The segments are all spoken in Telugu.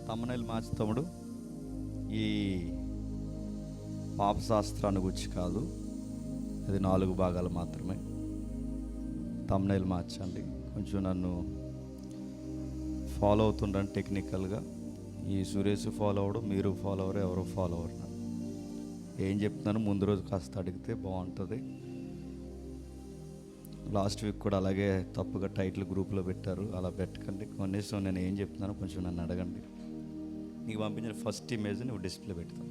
తమ్మునేలు మార్చుతాముడు ఈ పాపశాస్త్రాన్ని గురించి కాదు, అది 4 భాగాలు మాత్రమే. తమ్మునేలు మార్చండి. కొంచెం నన్ను ఫాలో అవుతుండండి టెక్నికల్గా. ఈ సురేష్ ఫాలో అవడు, మీరు ఫాలో అవరు, ఎవరు ఫాలో అవరు. ఏం చెప్తున్నాను ముందు రోజు కాస్త అడిగితే బాగుంటుంది. లాస్ట్ వీక్ కూడా అలాగే తప్పుగా టైటిల్ గ్రూప్లో పెట్టారు, అలా పెట్టకండి. కనీసం నేను ఏం చెప్తున్నానో కొంచెం నన్ను అడగండి. నీకు పంపించిన ఫస్ట్ ఇమేజ్ నువ్వు డిస్ప్లే పెడతావు.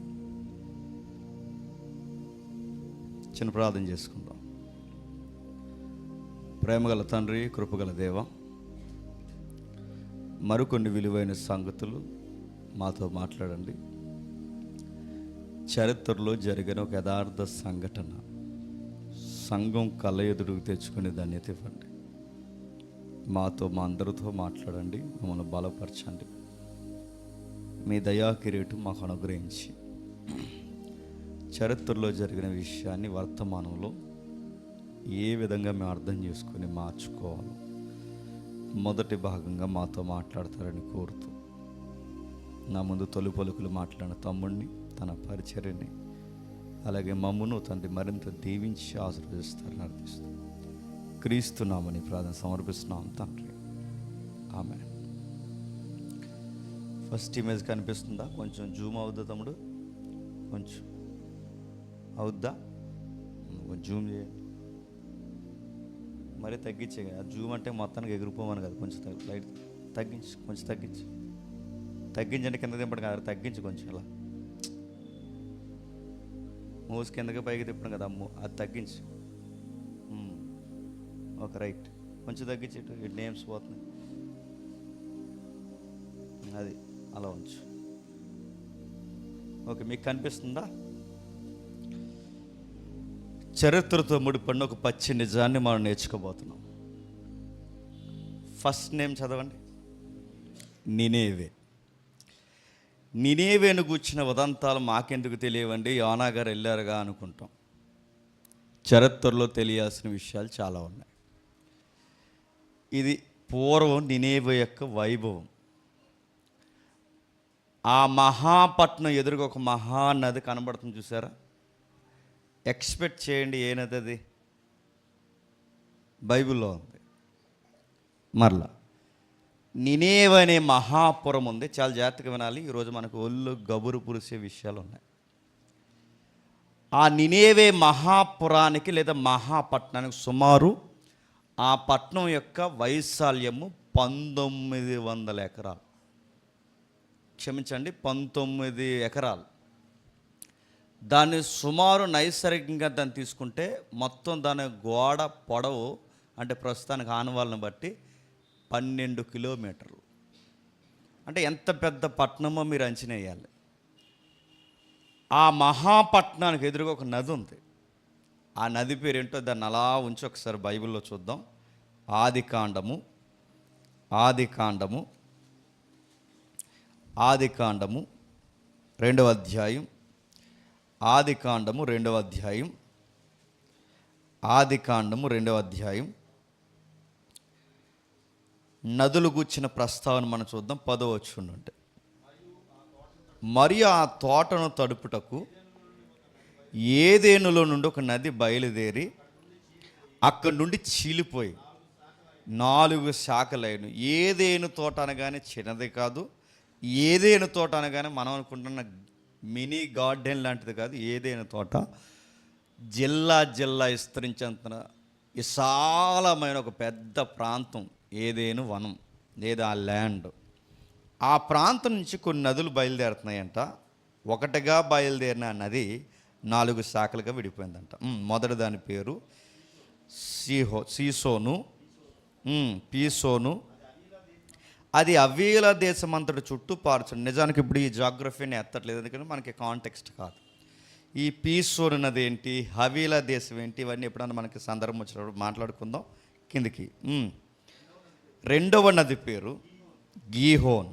చిన్న ప్రార్థన చేసుకుందాం. ప్రేమగల తండ్రి, కృపగల దేవ, మరికొన్ని విలువైన సంగతులు మాతో మాట్లాడండి. చరిత్రలో జరిగిన ఒక యథార్థ సంఘటన సంఘం కళ్ళ ఎదురుకు తెచ్చుకునే ధన్యత ఇవ్వండి. మాతో, మా అందరితో మాట్లాడండి, మమ్మల్ని బలపరచండి. మీ దయా కిరీటం మాకు అనుగ్రహించి చరిత్రలో జరిగిన విషయాన్ని వర్తమానంలో ఏ విధంగా మేము అర్థం చేసుకుని మార్చుకోవాలో మొదటి భాగంగా మాతో మాట్లాడతారని కోరుతూ, నా ముందు తొలి పలుకులు మాట్లాడిన తమ్ముడిని, తన పరిచర్యని, అలాగే మమ్మును తండ్రి మరింత దీవించి ఆశీర్వదిస్తారని అర్థిస్తూ క్రీస్తున్నామని ప్రార్థన సమర్పిస్తున్నాం తండ్రి, ఆమేన్. ఫస్ట్ ఇమేజ్ కనిపిస్తుందా? కొంచెం జూమ్ అవుద్దా తమ్ముడు? కొంచెం అవుద్దా? జూమ్ చేయండి. మరీ తగ్గించే. జూమ్ అంటే మొత్తానికి ఎగిరిపోమని కదా, కొంచెం లైట్ తగ్గించి, కొంచెం తగ్గించండి. కింద దింపడం కాదు, తగ్గించి కొంచెం. ఇలా మోసి కిందకి పైకి తిప్పడం కదా, అది తగ్గించి. Okay, right. కొంచెం తగ్గించేటు, ఇటు నేమ్స్ పోతున్నాయి. అది అలా ఉంచు. ఓకే, మీకు కనిపిస్తుందా? చరిత్రతో ముడిపడిన ఒక పచ్చి నిజాన్ని మనం నేర్చుకోబోతున్నాం. ఫస్ట్ నేమ్ చదవండి. నినేవే. నినేవేను గూర్చిన ఉదంతాలు మాకెందుకు తెలియవండి, యోనా గారు వెళ్ళారుగా అనుకుంటాం. చరిత్రలో తెలియాల్సిన విషయాలు చాలా ఉన్నాయి. ఇది పూర్వం నినేవే యొక్క వైభవం. ఆ మహాపట్నం ఎదురుగా ఒక మహానది కనబడుతుంది, చూసారా? ఎక్స్పెక్ట్ చేయండి, ఏ నది అది? బైబిల్లో ఉంది. మరలా నినేవే అనే మహాపురం ఉంది. చాలా జాగ్రత్తగా వినాలి. ఈరోజు మనకు ఒళ్ళు గబురు పురిసే విషయాలు ఉన్నాయి. ఆ నినేవే మహాపురానికి లేదా మహాపట్నానికి సుమారు ఆ పట్నం యొక్క వైశాల్యము 1900 ఎకరాలు. క్షమించండి, 19 ఎకరాలు. దాన్ని సుమారు నైసర్గికంగా దాన్ని తీసుకుంటే మొత్తం దాని గోడ పొడవు అంటే ప్రస్తుతానికి ఆనవాళ్ళని బట్టి 12 కిలోమీటర్లు. అంటే ఎంత పెద్ద పట్టణమో మీరు అంచనా వేయాలి. ఆ మహాపట్నానికి ఎదురుగా ఒక నది ఉంది. ఆ నది పేరు ఏంటో దాన్ని అలా ఉంచి ఒకసారి బైబిల్లో చూద్దాం. ఆదికాండము 2వ అధ్యాయం. ఆదికాండము 2వ అధ్యాయం. నదులు గూర్చిన ప్రస్తావన మనం చూద్దాం. 10వ వచనం నుండి. మరియు ఆ తోటను తడుపుటకు ఏదేనులో నుండి ఒక నది బయలుదేరి అక్కడి నుండి చీలిపోయి 4 శాఖలైన. ఏదేను తోట అనగానే చిన్నది కాదు. ఏదేను తోట అనగానే మనం అనుకుంటున్న మినీ గార్డెన్ లాంటిది కాదు. ఏదేను తోట జిల్లా విస్తరించేంత విశాలమైన ఒక పెద్ద ప్రాంతం ఏదేను వనం లేదా ల్యాండ్. ఆ ప్రాంతం నుంచి కొన్ని నదులు బయలుదేరుతున్నాయంట. ఒకటిగా బయలుదేరిన నది 4 శాఖలుగా విడిపోయిందంట. మొదటి దాని పేరు పీసోను. అది అవీల దేశమంతటి చుట్టూ పారుచుంది. నిజానికి ఇప్పుడు ఈ జాగ్రఫీని ఎత్తట్లేదు, ఎందుకంటే మనకి కాంటెక్స్ట్ కాదు. ఈ పీసోను నది ఏంటి, హవీలా దేశం ఏంటి, ఇవన్నీ ఎప్పుడన్నా మనకి సందర్భం వచ్చినప్పుడు మాట్లాడుకుందాం. కిందికి. 2వ నది పేరు గీహోన్.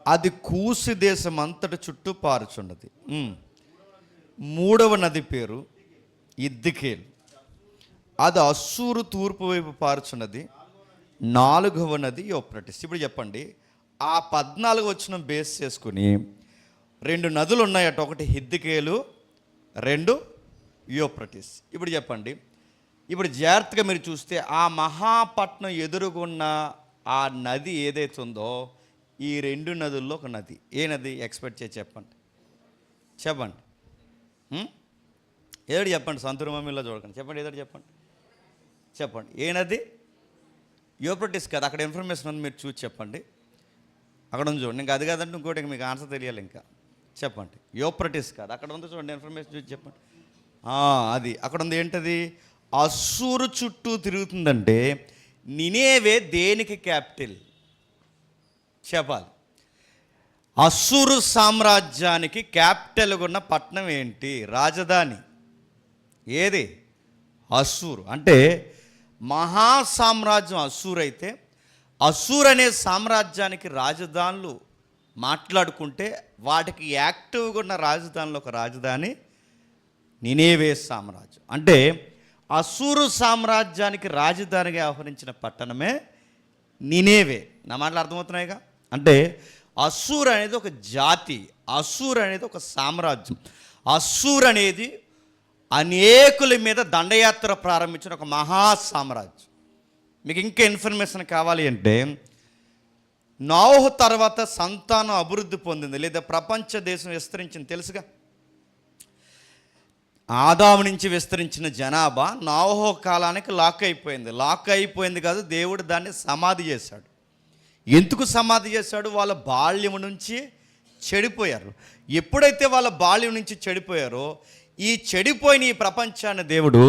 అది కూసి దేశం అంతటి చుట్టూ పారుచున్నది. 3వ నది పేరు ఇద్దికేల్. అది అస్సూరు తూర్పు వైపు పారుచున్నది. 4వ నది యూఫ్రటీస్. ఇప్పుడు చెప్పండి, ఆ 14 వచనం బేస్ చేసుకుని 2 నదులు ఉన్నాయట. ఒకటి హిద్దెకేలు, 2 యూఫ్రటీస్. ఇప్పుడు చెప్పండి, ఇప్పుడు జాగ్రత్తగా మీరు చూస్తే ఆ మహాపట్నం ఎదురుగున్న ఆ నది ఏదైతే ఉందో ఈ 2 నదుల్లో ఒక నది. ఏ నది ఎక్స్పెక్ట్ చేసి చెప్పండి చెప్పండి ఏదో చెప్పండి, సంతూర్ మమ్మీలో చూడకండి, చెప్పండి ఏదో చెప్పండి చెప్పండి. ఏ నది? యూఫ్రటీస్ కదా, అక్కడ ఇన్ఫర్మేషన్ ఉంది, మీరు చూసి చెప్పండి. అక్కడ ఉంది చూడండి. ఇంకా అది కాదంటే ఇంకోటి మీకు ఆన్సర్ తెలియాలి. ఇంకా చెప్పండి. యూఫ్రటీస్ కాదు, అక్కడ ఉంది చూడండి, ఇన్ఫర్మేషన్ చూసి చెప్పండి. అది అక్కడ ఉంది. ఏంటది? అస్సూరు చుట్టూ తిరుగుతుందంటే నినేవే దేనికి క్యాపిటల్ చెప్పాలి? అస్సూరు సామ్రాజ్యానికి క్యాపిటల్గా ఉన్న పట్టణం ఏంటి? రాజధాని ఏది? అస్సూరు. అంటే మహాసామ్రాజ్యం అస్సూరు అయితే అస్సూరు అనే సామ్రాజ్యానికి రాజధానులు మాట్లాడుకుంటే వాటికి యాక్టివ్గా ఉన్న రాజధానిలో ఒక రాజధాని నినేవే సామ్రాజ్యం. అంటే అస్సూరు సామ్రాజ్యానికి రాజధానిగా వ్యవహరించిన పట్టణమే నినేవే. నా మాటలు అర్థమవుతున్నాయిగా? అంటే అస్సూరు అనేది ఒక జాతి, అస్సూరు అనేది ఒక సామ్రాజ్యం. అస్సూరు అనేది అనేకుల మీద దండయాత్ర ప్రారంభించిన ఒక మహా సామ్రాజ్యం. మీకు ఇంకా ఇన్ఫర్మేషన్ కావాలి అంటే నోహు తర్వాత సంతానం అభివృద్ధి పొందింది, లేదా ప్రపంచ దేశం విస్తరించింది తెలుసుగా. ఆదాము నుంచి విస్తరించిన జనాభా నోహు కాలానికి లాక్ అయిపోయింది. లాక్ అయిపోయింది కాదు, దేవుడు దాన్ని సమాధి చేశాడు. ఎందుకు సమాధి చేశాడు? వాళ్ళ బాల్యం నుంచి చెడిపోయారు. ఎప్పుడైతే వాళ్ళ బాల్యం నుంచి చెడిపోయారో ఈ చెడిపోయిన ఈ ప్రపంచాన్ని దేవుడు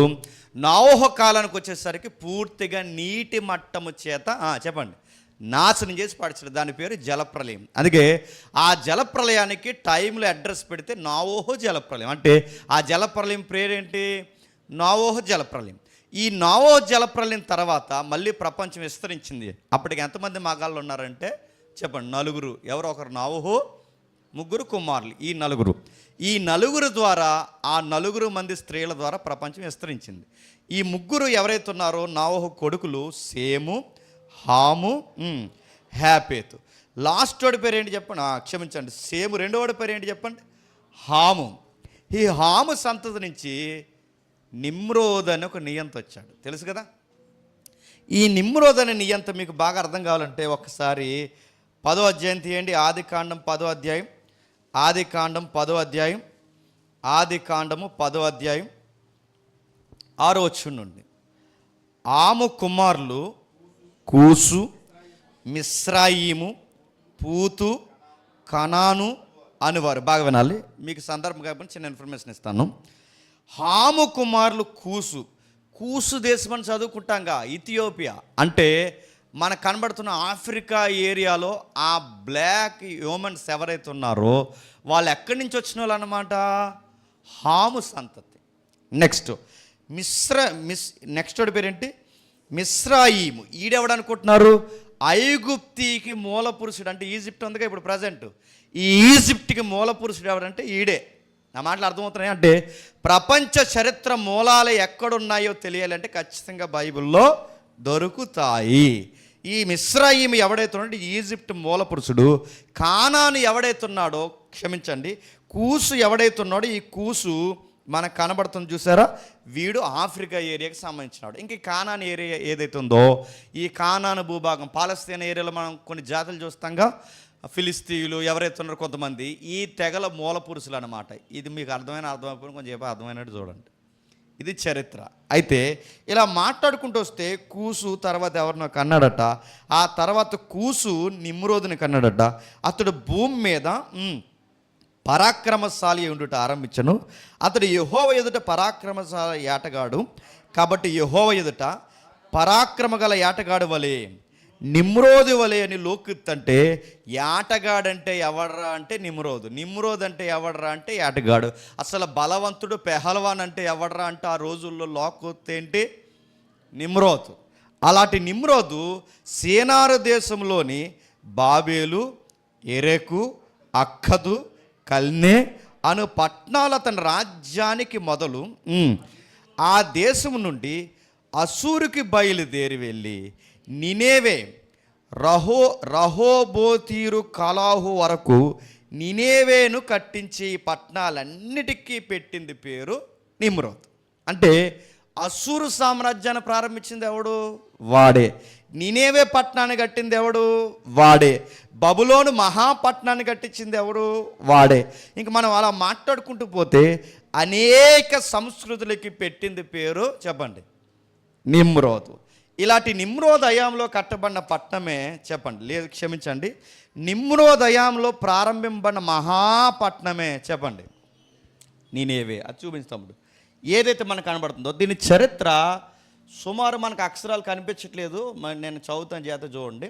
నోహు కాలానికి వచ్చేసరికి పూర్తిగా నీటి మట్టము చేత చెప్పండి నాశనం చేసి పడిచాడు. దాని పేరు జలప్రలయం. అందుకే ఆ జలప్రలయానికి టైంలో అడ్రస్ పెడితే నోవహు జలప్రలయం. అంటే ఆ జలప్రలయం పేరేంటి? నోవహు జలప్రలయం. ఈ నోవహు జలప్రలయం తర్వాత మళ్ళీ ప్రపంచం విస్తరించింది. అప్పటికి ఎంతమంది మగాళ్ళు ఉన్నారంటే చెప్పండి? 4. ఎవరో ఒకరు నోవహు, 3 కుమారులు. ఈ నలుగురు ద్వారా, ఆ 4 మంది స్త్రీల ద్వారా ప్రపంచం విస్తరించింది. ఈ 3 ఎవరైతే ఉన్నారో నోవహు కొడుకులు సేము, హాము, హ్యాపేతు. లాస్ట్ వాడి పేరు ఏంటి చెప్పండి? క్షమించండి, సేము. రెండోవాడి పేరు ఏంటి చెప్పండి? హాము. ఈ హాము సంతతి నుంచి నిమ్రోద్ అని ఒక నియంత వచ్చాడు, తెలుసు కదా. ఈ నిమ్రోద్ అనే నియంత మీకు బాగా అర్థం కావాలంటే ఒకసారి 10వ అధ్యాయం తీయండి. ఆదికాండం 10వ అధ్యాయం, ఆదికాండం 10వ అధ్యాయం, ఆదికాండము 10వ అధ్యాయం 6వ వచనం నుండి. ఆము కుమారులు కూసు, మిస్రాయిము, పూతు, కనాను అనువారు. బాగా వినాలి, మీకు సందర్భం కాబట్టి చిన్న ఇన్ఫర్మేషన్ ఇస్తాను. హాము కుమారులు కూసు. కూసు దేశం అని చదువుకుంటాంగా, ఇథియోపియా. అంటే మనకు కనబడుతున్న ఆఫ్రికా ఏరియాలో ఆ బ్లాక్ హ్యూమన్స్ ఎవరైతే ఉన్నారో వాళ్ళు ఎక్కడి నుంచి వచ్చిన వాళ్ళు అన్నమాట? హాము సంతతి. నెక్స్ట్ నెక్స్ట్ వాడి పేరేంటి? మిస్రాయిము. ఈడెవడు అనుకుంటున్నారు? ఐగుప్తికి మూల పురుషుడు. అంటే ఈజిప్ట్ ఉందిగా ఇప్పుడు ప్రజెంట్, ఈ ఈజిప్ట్కి మూల పురుషుడు ఎవడంటే ఈడే. నా మాటలు అర్థమవుతున్నాయి. అంటే ప్రపంచ చరిత్ర మూలాలు ఎక్కడున్నాయో తెలియాలంటే ఖచ్చితంగా బైబిల్లో దొరుకుతాయి. ఈ మిస్రాయిము ఎవడైతే ఉన్నాడో ఈజిప్ట్ మూల పురుషుడు. కానాను ఎవడైతున్నాడో, క్షమించండి, కూసు ఎవడైతున్నాడో ఈ కూసు మనకు కనబడుతుంది చూసారా, వీడు ఆఫ్రికా ఏరియాకి సంబంధించినాడు. ఇంక ఈ కానాన్ ఏరియా ఏదైతే ఉందో ఈ కానాను భూభాగం పాలస్తీనా ఏరియాలో మనం కొన్ని జాతులు చూస్తాంగా, ఫిలిస్తీన్లు ఎవరైతే ఉన్నారో కొంతమంది, ఈ తెగల మూల పురుషులు అనమాట. ఇది మీకు అర్థమైపోయిన కొంచెం చెప్పి అర్థమైనట్టు చూడండి. ఇది చరిత్ర. అయితే ఇలా మాట్లాడుకుంటూ వస్తే కూసు తర్వాత ఎవరినో కన్నాడట. ఆ తర్వాత కూసు నిమ్రోదుని కన్నాడట. అతడు భూమి మీద పరాక్రమశాలి ఉండుట ఆరంభించను. అతడు యెహోవా ఎదుట పరాక్రమశాలి ఏటగాడు. కాబట్టి యెహోవా ఎదుట పరాక్రమ గల ఏటగాడు వలె, నిమ్రోదు వలె అని లోకిత్తంటే, ఏటగాడంటే ఎవడ్రా అంటే నిమ్రోదు, నిమ్రోదు అంటే ఎవడ్రా అంటే ఏటగాడు. అసలు బలవంతుడు పెహల్వాన్ అంటే ఎవడ్రా అంటే ఆ రోజుల్లో లోకొత్తే ఏంటి? నిమ్రోదు. అలాంటి నిమ్రోదు సేనారు దేశంలోని బాబేలు, ఎరెకు, అక్కదు, కల్నే అను పట్టణాలు అతని రాజ్యానికి మొదలు ఆ దేశం నుండి అస్సూరుకి బయలుదేరి వెళ్ళి నినేవే రహోబోతీరు కలాహు వరకు నినేవేను కట్టించి ఈ పట్టణాలన్నిటికీ పెట్టింది పేరు నిమ్రోద్. అంటే అస్సూరు సామ్రాజ్యాన్ని ప్రారంభించింది ఎవడు? వాడే. నినేవే పట్టణాన్ని కట్టింది ఎవడు? వాడే. బబులోను మహాపట్నాన్ని కట్టించింది ఎవడు? వాడే. ఇంక మనం అలా మాట్లాడుకుంటూ పోతే అనేక సంస్కృతులకి పెట్టింది పేరు చెప్పండి, నిమ్రోదు. ఇలాంటి నిమ్రోద్ అయాంలో కట్టబడిన పట్టణమే చెప్పండి, లేదు క్షమించండి, నిమ్రోద్ అయాంలో ప్రారంభింపబడిన మహాపట్నమే చెప్పండి, నినేవే. అది చూపించు ఏదైతే మనకు కనబడుతుందో దీని చరిత్ర సుమారు మనకు అక్షరాలు కనిపించట్లేదు, నేను చదువుతాను, చేత చూడండి.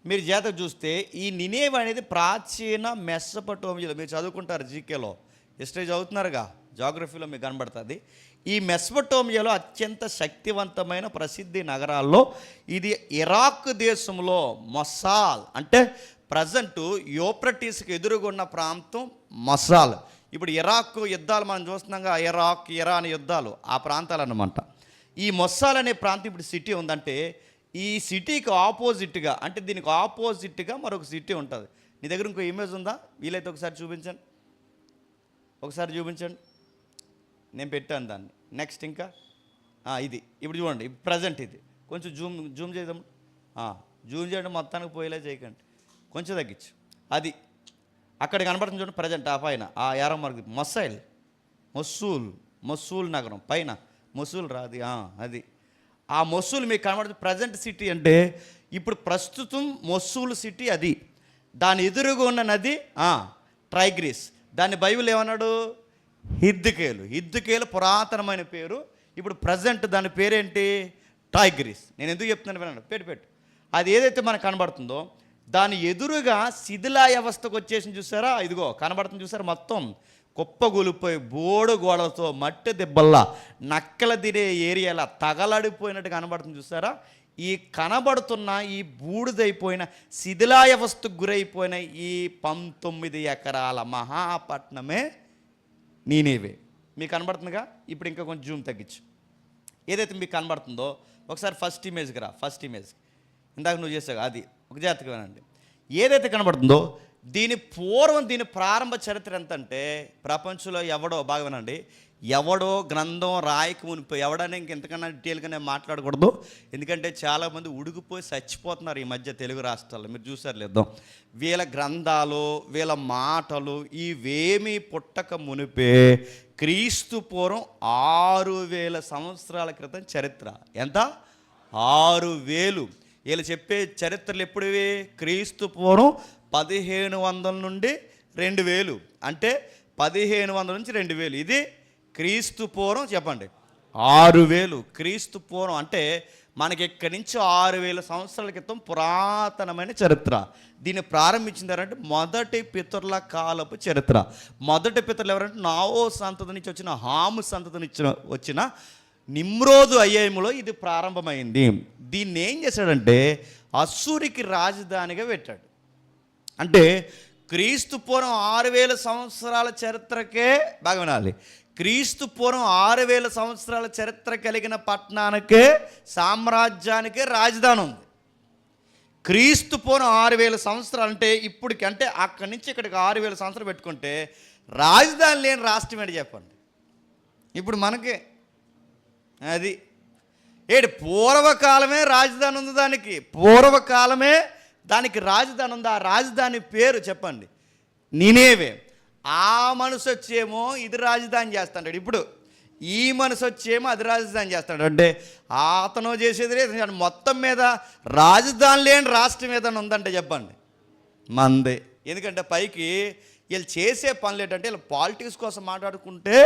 మీరు చేత చూస్తే ఈ నినేవే అనేది ప్రాచీన మెసొపొటేమియాలో, మీరు చదువుకుంటారు జీకేలో, హిస్టరీ చదువుతున్నారుగా, జాగ్రఫీలో మీకు కనబడుతుంది. ఈ మెసొపొటేమియాలో అత్యంత శక్తివంతమైన ప్రసిద్ధి నగరాల్లో ఇది ఇరాక్ దేశంలో మొసాల్, అంటే ప్రజెంటు యూఫ్రటీస్కి ఎదురుగున్న ప్రాంతం మొసాల్. ఇప్పుడు ఇరాక్ యుద్ధాలు మనం చూస్తున్నాగా, ఇరాక్ ఇరాన్ యుద్ధాలు, ఆ ప్రాంతాలు అన్నమాట. ఈ మొస్సాల్ అనే ప్రాంతం ఇప్పుడు సిటీ ఉందంటే ఈ సిటీకి ఆపోజిట్గా, అంటే దీనికి ఆపోజిట్గా మరొక సిటీ ఉంటుంది. నీ దగ్గర ఇంకో ఇమేజ్ ఉందా? వీలైతే ఒకసారి చూపించండి, ఒకసారి చూపించండి. నేను పెట్టాను దాన్ని. నెక్స్ట్ ఇంకా ఇది ఇప్పుడు చూడండి, ప్రజెంట్ ఇది కొంచెం జూమ్ చేద్దాం. జూమ్ చేయడం మొత్తానికి పోయేలా చేయకండి, కొంచెం తగ్గించు. అది అక్కడ కనబడుతుంది చూడండి ప్రజెంట్, ఆ పైన ఆ యారో మార్క్ మొస్సూల్ నగరం పైన, మొస్సూల్ రాది, అది ఆ మొస్సూల్ మీకు కనబడుతుంది ప్రజెంట్ సిటీ. అంటే ఇప్పుడు ప్రస్తుతం మొస్సూల్ సిటీ అది. దాని ఎదురుగా ఉన్న నది ట్రైగ్రీస్. దాన్ని బైబిల్ ఏమన్నాడు? హిద్దుకేలు పురాతనమైన పేరు. ఇప్పుడు ప్రజెంట్ దాని పేరేంటి? టైగ్రీస్. నేను ఎందుకు చెప్తున్నాను వినండి, పెట్టు. అది ఏదైతే మనకు కనబడుతుందో దాని ఎదురుగా శిథిలావస్థకు వచ్చేసి చూసారా, ఇదిగో కనబడుతుంది చూసారా, మొత్తం కుప్పగొలిపోయి బోడు గోడలతో మట్టి దెబ్బల్లా నక్కల దిరే ఏరియాలా తగలడిపోయినట్టు కనబడుతుంది చూసారా. ఈ కనబడుతున్న ఈ బూడిదైపోయిన శిథిలావస్థకు గురైపోయిన ఈ 19 ఎకరాల మహాపట్నమే నీనేవే. మీకు కనబడుతుందిగా. ఇప్పుడు ఇంకా కొంచెం జూమ్ తగ్గించు. ఏదైతే మీకు కనబడుతుందో ఒకసారి ఫస్ట్ ఇమేజ్కి రా. ఫస్ట్ ఇమేజ్ ఇందాక నువ్వు చేసావు, అది ఒక జాగ్రత్తగా వినండి. ఏదైతే కనబడుతుందో దీని పూర్వం, దీని ప్రారంభ చరిత్ర ఎంత అంటే, ప్రపంచంలో ఎవడో, బాగా వినండి, ఎవడో గ్రంథం రాయకు మునిపోయి, ఎవడనే ఇంకెంతకన్నా డీటెయిల్గా నేను మాట్లాడకూడదు, ఎందుకంటే చాలామంది ఉడికిపోయి చచ్చిపోతున్నారు ఈ మధ్య తెలుగు రాష్ట్రాల్లో. మీరు చూసారు లేదో, వీళ్ళ గ్రంథాలు వీళ్ళ మాటలు ఇవేమీ పుట్టక మునిపే క్రీస్తు పూర్వం 6000 సంవత్సరాల క్రితం చరిత్ర. ఎంత? 6000. వీళ్ళు చెప్పే చరిత్రలు ఎప్పుడువి? క్రీస్తు పూర్వం 1500 నుండి 2000, అంటే 1500 నుంచి 2000. ఇది క్రీస్తు పూర్వం చెప్పండి 6000. క్రీస్తు పూర్వం అంటే మనకి ఇక్కడి నుంచి 6000 సంవత్సరాల క్రితం పురాతనమైన చరిత్ర. దీన్ని ప్రారంభించిన ఎవరంటే మొదటి పితరుల కాలపు చరిత్ర. మొదటి పితరులు ఎవరంటే నావో సంతతి నుంచి వచ్చిన, హాము సంతతి నుంచి వచ్చిన నిమ్రోదు అయ్యాయంలో ఇది ప్రారంభమైంది. దీన్ని ఏం చేశాడంటే అస్సూరికి రాజధానిగా పెట్టాడు. అంటే క్రీస్తు పూర్వం 6000 సంవత్సరాల చరిత్రకే, బాగా వినాలి, క్రీస్తు పూర్వం 6000 సంవత్సరాల చరిత్ర కలిగిన పట్టణానికే, సామ్రాజ్యానికే రాజధాని ఉంది. క్రీస్తు పూర్వం 6000 సంవత్సరాలు అంటే ఇప్పటికి, అంటే అక్కడి నుంచి ఇక్కడికి 6000 సంవత్సరాలు పెట్టుకుంటే రాజధాని లేని రాష్ట్రం ఏంటి చెప్పండి. ఇప్పుడు మనకి అది పూర్వకాలమే రాజధాని ఉంది, దానికి పూర్వకాలమే దానికి రాజధాని ఉంది. ఆ రాజధాని పేరు చెప్పండి, నినేవే. ఆ మనసు వచ్చేమో ఇది రాజధాని చేస్తాడు, ఇప్పుడు ఈ మనసు వచ్చేమో అది రాజధాని చేస్తాడు. అంటే అతను చేసేది లేదు, మొత్తం మీద రాజధాని లేని రాష్ట్రం ఏదైనా ఉందంటే చెప్పండి మందే. ఎందుకంటే పైకి వీళ్ళు చేసే పనులు ఏంటంటే, వీళ్ళు పాలిటిక్స్ కోసం మాట్లాడుకుంటే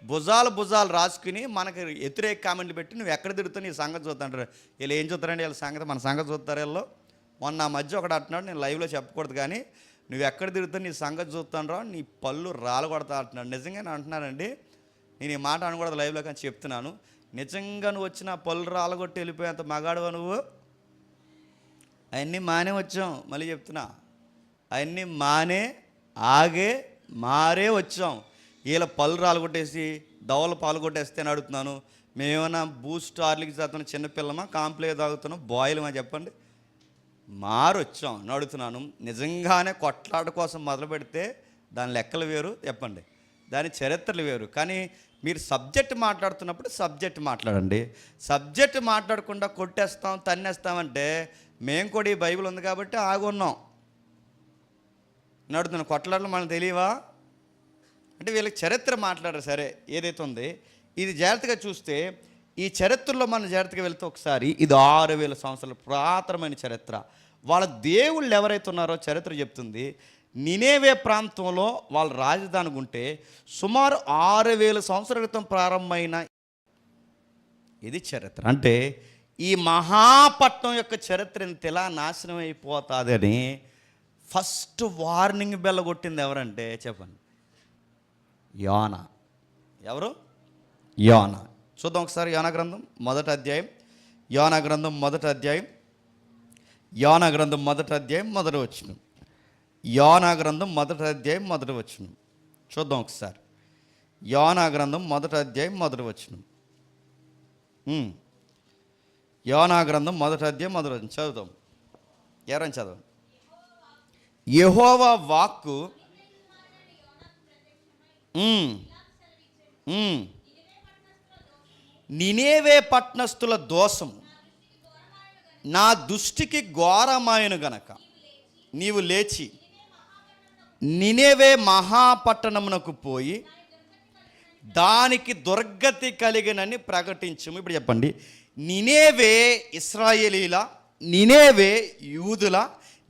భుజాలు రాసుకుని మనకి వ్యతిరేక కామెంట్లు పెట్టి నువ్వు ఎక్కడ తిరుగుతావు నీ సంగతి చూస్తాంటారు. వీళ్ళు ఏం చూస్తారండి, వీళ్ళ సంగతి మన సంగతి చూస్తారు. వీళ్ళు మొన్న మధ్య ఒకటి అంటున్నాడు, నేను లైవ్లో చెప్పకూడదు కానీ, నువ్వు ఎక్కడ తిరుగుతావు నీ సంగతి చూస్తాను రా, నీ పళ్ళు రాలగొడతా అంటున్నాడు. నిజంగానే అంటున్నానండి, నేను ఈ మాట అనకూడదు లైవ్లో కానీ చెప్తున్నాను. నిజంగా నువ్వు వచ్చిన పళ్ళు రాలగొట్టి వెళ్ళిపోయేంత మగాడువా నువ్వు? అవన్నీ మానే వచ్చాం, మళ్ళీ చెప్తున్నా, అవన్నీ మారే వచ్చాం. వీళ్ళ పళ్ళు రాలగొట్టేసి దవల పాలు కొట్టేస్తే అని అడుగుతున్నాను. మేమేమన్నా బూస్ట్ హార్లిక్స్ తాగుతున్న చిన్నపిల్లమా, కాంప్లే తాగుతున్నాం, బాయిలమా చెప్పండి. మారొచ్చాం అని అడుగుతున్నాను. నిజంగానే కొట్లాట కోసం మొదలు పెడితే దాని లెక్కలు వేరు, చెప్పండి, దాని చరిత్రలు వేరు. కానీ మీరు సబ్జెక్ట్ మాట్లాడుతున్నప్పుడు సబ్జెక్ట్ మాట్లాడండి. సబ్జెక్ట్ మాట్లాడకుండా కొట్టేస్తాం, తన్నేస్తామంటే మేము కూడా ఈ బైబిల్ ఉంది కాబట్టి ఆగున్నాం. నడుతున్నాను కొట్లాటలు మనకు తెలియవా అంటే వీళ్ళకి చరిత్ర మాట్లాడరు. సరే, ఏదైతే ఉంది ఇది జాగ్రత్తగా చూస్తే, ఈ చరిత్రలో మనం జాగ్రత్తగా వెళ్తే ఒకసారి ఇది 6000 సంవత్సరాల పురాతనమైన చరిత్ర. వాళ్ళ దేవుళ్ళు ఎవరైతే ఉన్నారో చరిత్ర చెప్తుంది, నినేవే ప్రాంతంలో వాళ్ళ రాజధాని ఉంటే సుమారు 6000 సంవత్సరాల క్రితం ప్రారంభమైన ఇది చరిత్ర. అంటే ఈ మహాపట్నం యొక్క చరిత్ర ఇంత ఎలా నాశనం అయిపోతుందని ఫస్ట్ వార్నింగ్ బెల్ల కొట్టింది ఎవరంటే చెప్పండి, యోనా. ఎవరు? యోనా. చూద్దాం ఒకసారి యోనా గ్రంథం మొదటి అధ్యాయం. యోనా గ్రంథం మొదటి అధ్యాయం. యోనా గ్రంథం మొదటి అధ్యాయం మొదటి వచనం. యోనా గ్రంథం మొదటి అధ్యాయం మొదటి వచనం చూద్దాం ఒకసారి. యోనా గ్రంథం మొదటి అధ్యాయం మొదటి వచనం. యోనా గ్రంథం మొదటి అధ్యాయం మొదటి వచనం చదువుతాం. ఎవరైనా చదవండి. యెహోవా వాక్కు నినేవే పట్టణస్థుల దోషము నా దృష్టికి ఘోరమాయను గనక నీవు లేచి నినేవే మహాపట్టణమునకు పోయి దానికి దుర్గతి కలిగినని ప్రకటించుము. ఇప్పుడు చెప్పండి, నినేవే ఇశ్రాయేలీల, నినేవే యూదుల,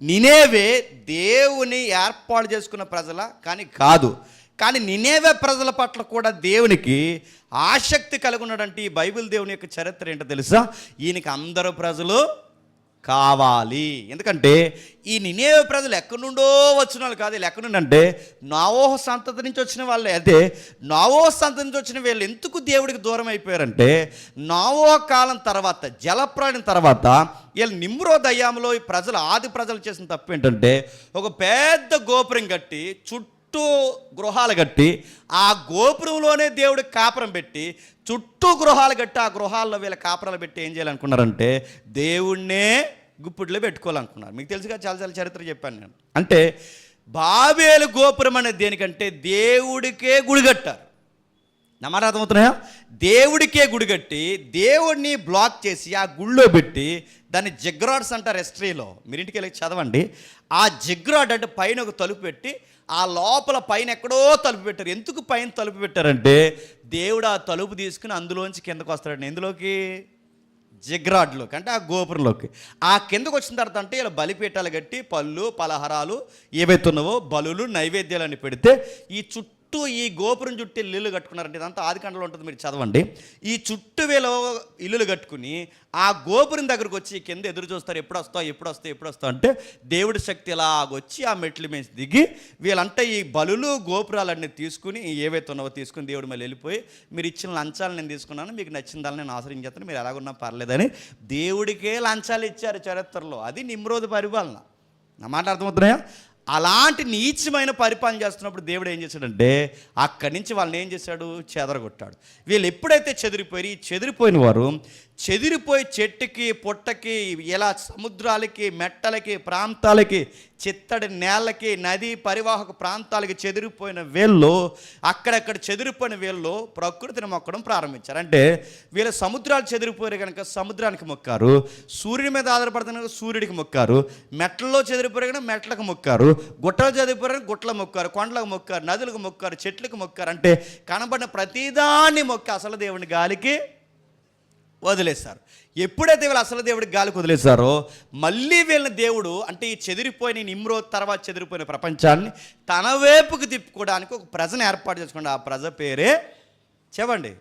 నినేవే దేవుని ఏర్పాటు చేసుకున్న ప్రజల కానీ కాదు. కానీ నినేవే ప్రజల పట్ల కూడా దేవునికి ఆసక్తి కలిగి ఉన్నాడంటే ఈ బైబిల్ దేవుని యొక్క చరిత్ర ఏంటో తెలుసా? ఈయనకి అందరూ ప్రజలు కావాలి. ఎందుకంటే ఈ నినేవే ప్రజలు ఎక్కడి నుండో వచ్చిన వాళ్ళు కాదు. వీళ్ళు ఎక్కడి నుండి అంటే నోవహు సంతతి నుంచి వచ్చిన వాళ్ళే. అయితే నోవహు సంతతి నుంచి వచ్చిన వీళ్ళు ఎందుకు దేవుడికి దూరం అయిపోయారంటే, నోవహు కాలం తర్వాత, జలప్రళయం తర్వాత వీళ్ళు నిమ్రోద్ దయ్యాములో ఈ ప్రజలు, ఆది ప్రజలు చేసిన తప్పు ఏంటంటే ఒక పెద్ద గోపురం కట్టి చుట్టూ గృహాలు కట్టి ఆ గోపురంలోనే దేవుడికి కాపురం పెట్టి చుట్టూ గృహాలు కట్టి ఆ గృహాల్లో వీళ్ళ కాపురాలు పెట్టి ఏం చేయాలనుకున్నారంటే దేవుణ్ణే గుప్పిట్లో పెట్టుకోవాలనుకున్నారు. మీకు తెలుసుగా, చాలా చాలా చరిత్ర చెప్పాను నేను. అంటే బాబేలు గోపురం అనేది దేనికంటే దేవుడికే గుడి కట్టారు. నమ్మకం అర్థమవుతున్నాయా? దేవుడికే గుడి కట్టి దేవుడిని బ్లాక్ చేసి ఆ గుళ్ళో పెట్టి దాన్ని జిగ్రాడ్స్ అంటారు హిస్టరీలో. మీరు ఇంటికి వెళ్ళి చదవండి. ఆ జిగ్రాడ్ అంటే పైన ఒక తలుపు పెట్టి ఆ లోపల పైన ఎక్కడో తలుపు పెట్టారు. ఎందుకు పైన తలుపు పెట్టారంటే దేవుడు ఆ తలుపు తీసుకుని అందులోంచి కిందకు వస్తాడండి. ఎందులోకి? జిగ్రాడ్లోకి, అంటే ఆ గోపురంలోకి. ఆ కిందకు వచ్చిన తర్వాత అంటే ఇలా బలిపీఠాలు కట్టి పళ్ళు పలహారాలు ఏవైతున్నావో బలులు నైవేద్యాలని పెడితే ఈ చుట్టూ ఈ గోపురం చుట్టూ ఇల్లులు కట్టుకున్నారంటే ఇదంతా ఆదికాండలో ఉంటుంది, మీరు చదవండి. ఈ చుట్టూ వీళ్ళు ఇల్లులు కట్టుకుని ఆ గోపురం దగ్గరకు వచ్చి కింద ఎదురు చూస్తారు, ఎప్పుడు వస్తావు ఎప్పుడు వస్తావు ఎప్పుడు వస్తావు అంటే దేవుడి శక్తి ఇలాగొచ్చి ఆ మెట్ల మీద దిగి వీళ్ళంటే ఈ బలులు గోపురాలన్నీ తీసుకుని ఏవైతే ఉన్నావో తీసుకుని దేవుడి మళ్ళీ వెళ్ళిపోయి, మీరు ఇచ్చిన లంచాలు నేను తీసుకున్నాను, మీకు నచ్చిన దాన్ని నేను ఆశ్రయించేస్తాను, మీరు ఎలాగున్నా పర్లేదని దేవుడికే లంచాలు ఇచ్చారు చరిత్రలో. అది నిమ్రోదు పరిపాలన. నా మాట అర్థమవుతున్నాయా? అలాంటి నీచమైన పరిపాలన చేస్తున్నప్పుడు దేవుడు ఏం చేశాడంటే అక్కడి నుంచి వాళ్ళని ఏం చేశాడు? చెదరగొట్టాడు. వీళ్ళు ఎప్పుడైతే చెదిరిపోయి, చెదిరిపోయిన వారు చెదిరిపోయి చెట్టుకి పొట్టకి ఇలా సముద్రాలకి మెట్టలకి ప్రాంతాలకి చిత్తడి నేలకి నదీ పరివాహక ప్రాంతాలకి చెదిరిపోయిన వీళ్ళు, అక్కడక్కడ చెదిరిపోయిన వీళ్ళు ప్రకృతిని మొక్కడం ప్రారంభించారు. అంటే వీళ్ళ సముద్రాలు చెదిరిపోయారు కనుక సముద్రానికి మొక్కారు, సూర్యుడి మీద ఆధారపడుతున్న సూర్యుడికి మొక్కారు, మెట్లలో చెదిరిపోయారు కనుక మెట్లకు మొక్కారు, గుట్టలు చెదిరిపోయారు గుట్టలు మొక్కారు, కొండలకు మొక్కారు, నదులకు మొక్కారు, చెట్లకు మొక్కారు. అంటే కనబడిన ప్రతిదాన్ని మొక్కి అసలు దేవుని గాలికి వదిలేశారు. ఎప్పుడైతే వీళ్ళు అసలు దేవుడికి గాలికి వదిలేశారో మళ్ళీ వీళ్ళని దేవుడు అంటే ఈ చెదిరిపోయిన నిమ్రోద్ తర్వాత చెదిరిపోయిన ప్రపంచాన్ని తన వైపుకు తిప్పుకోవడానికి ఒక ప్రజను ఏర్పాటు చేసుకోండి. ఆ ప్రజ పేరే చెప్పండి,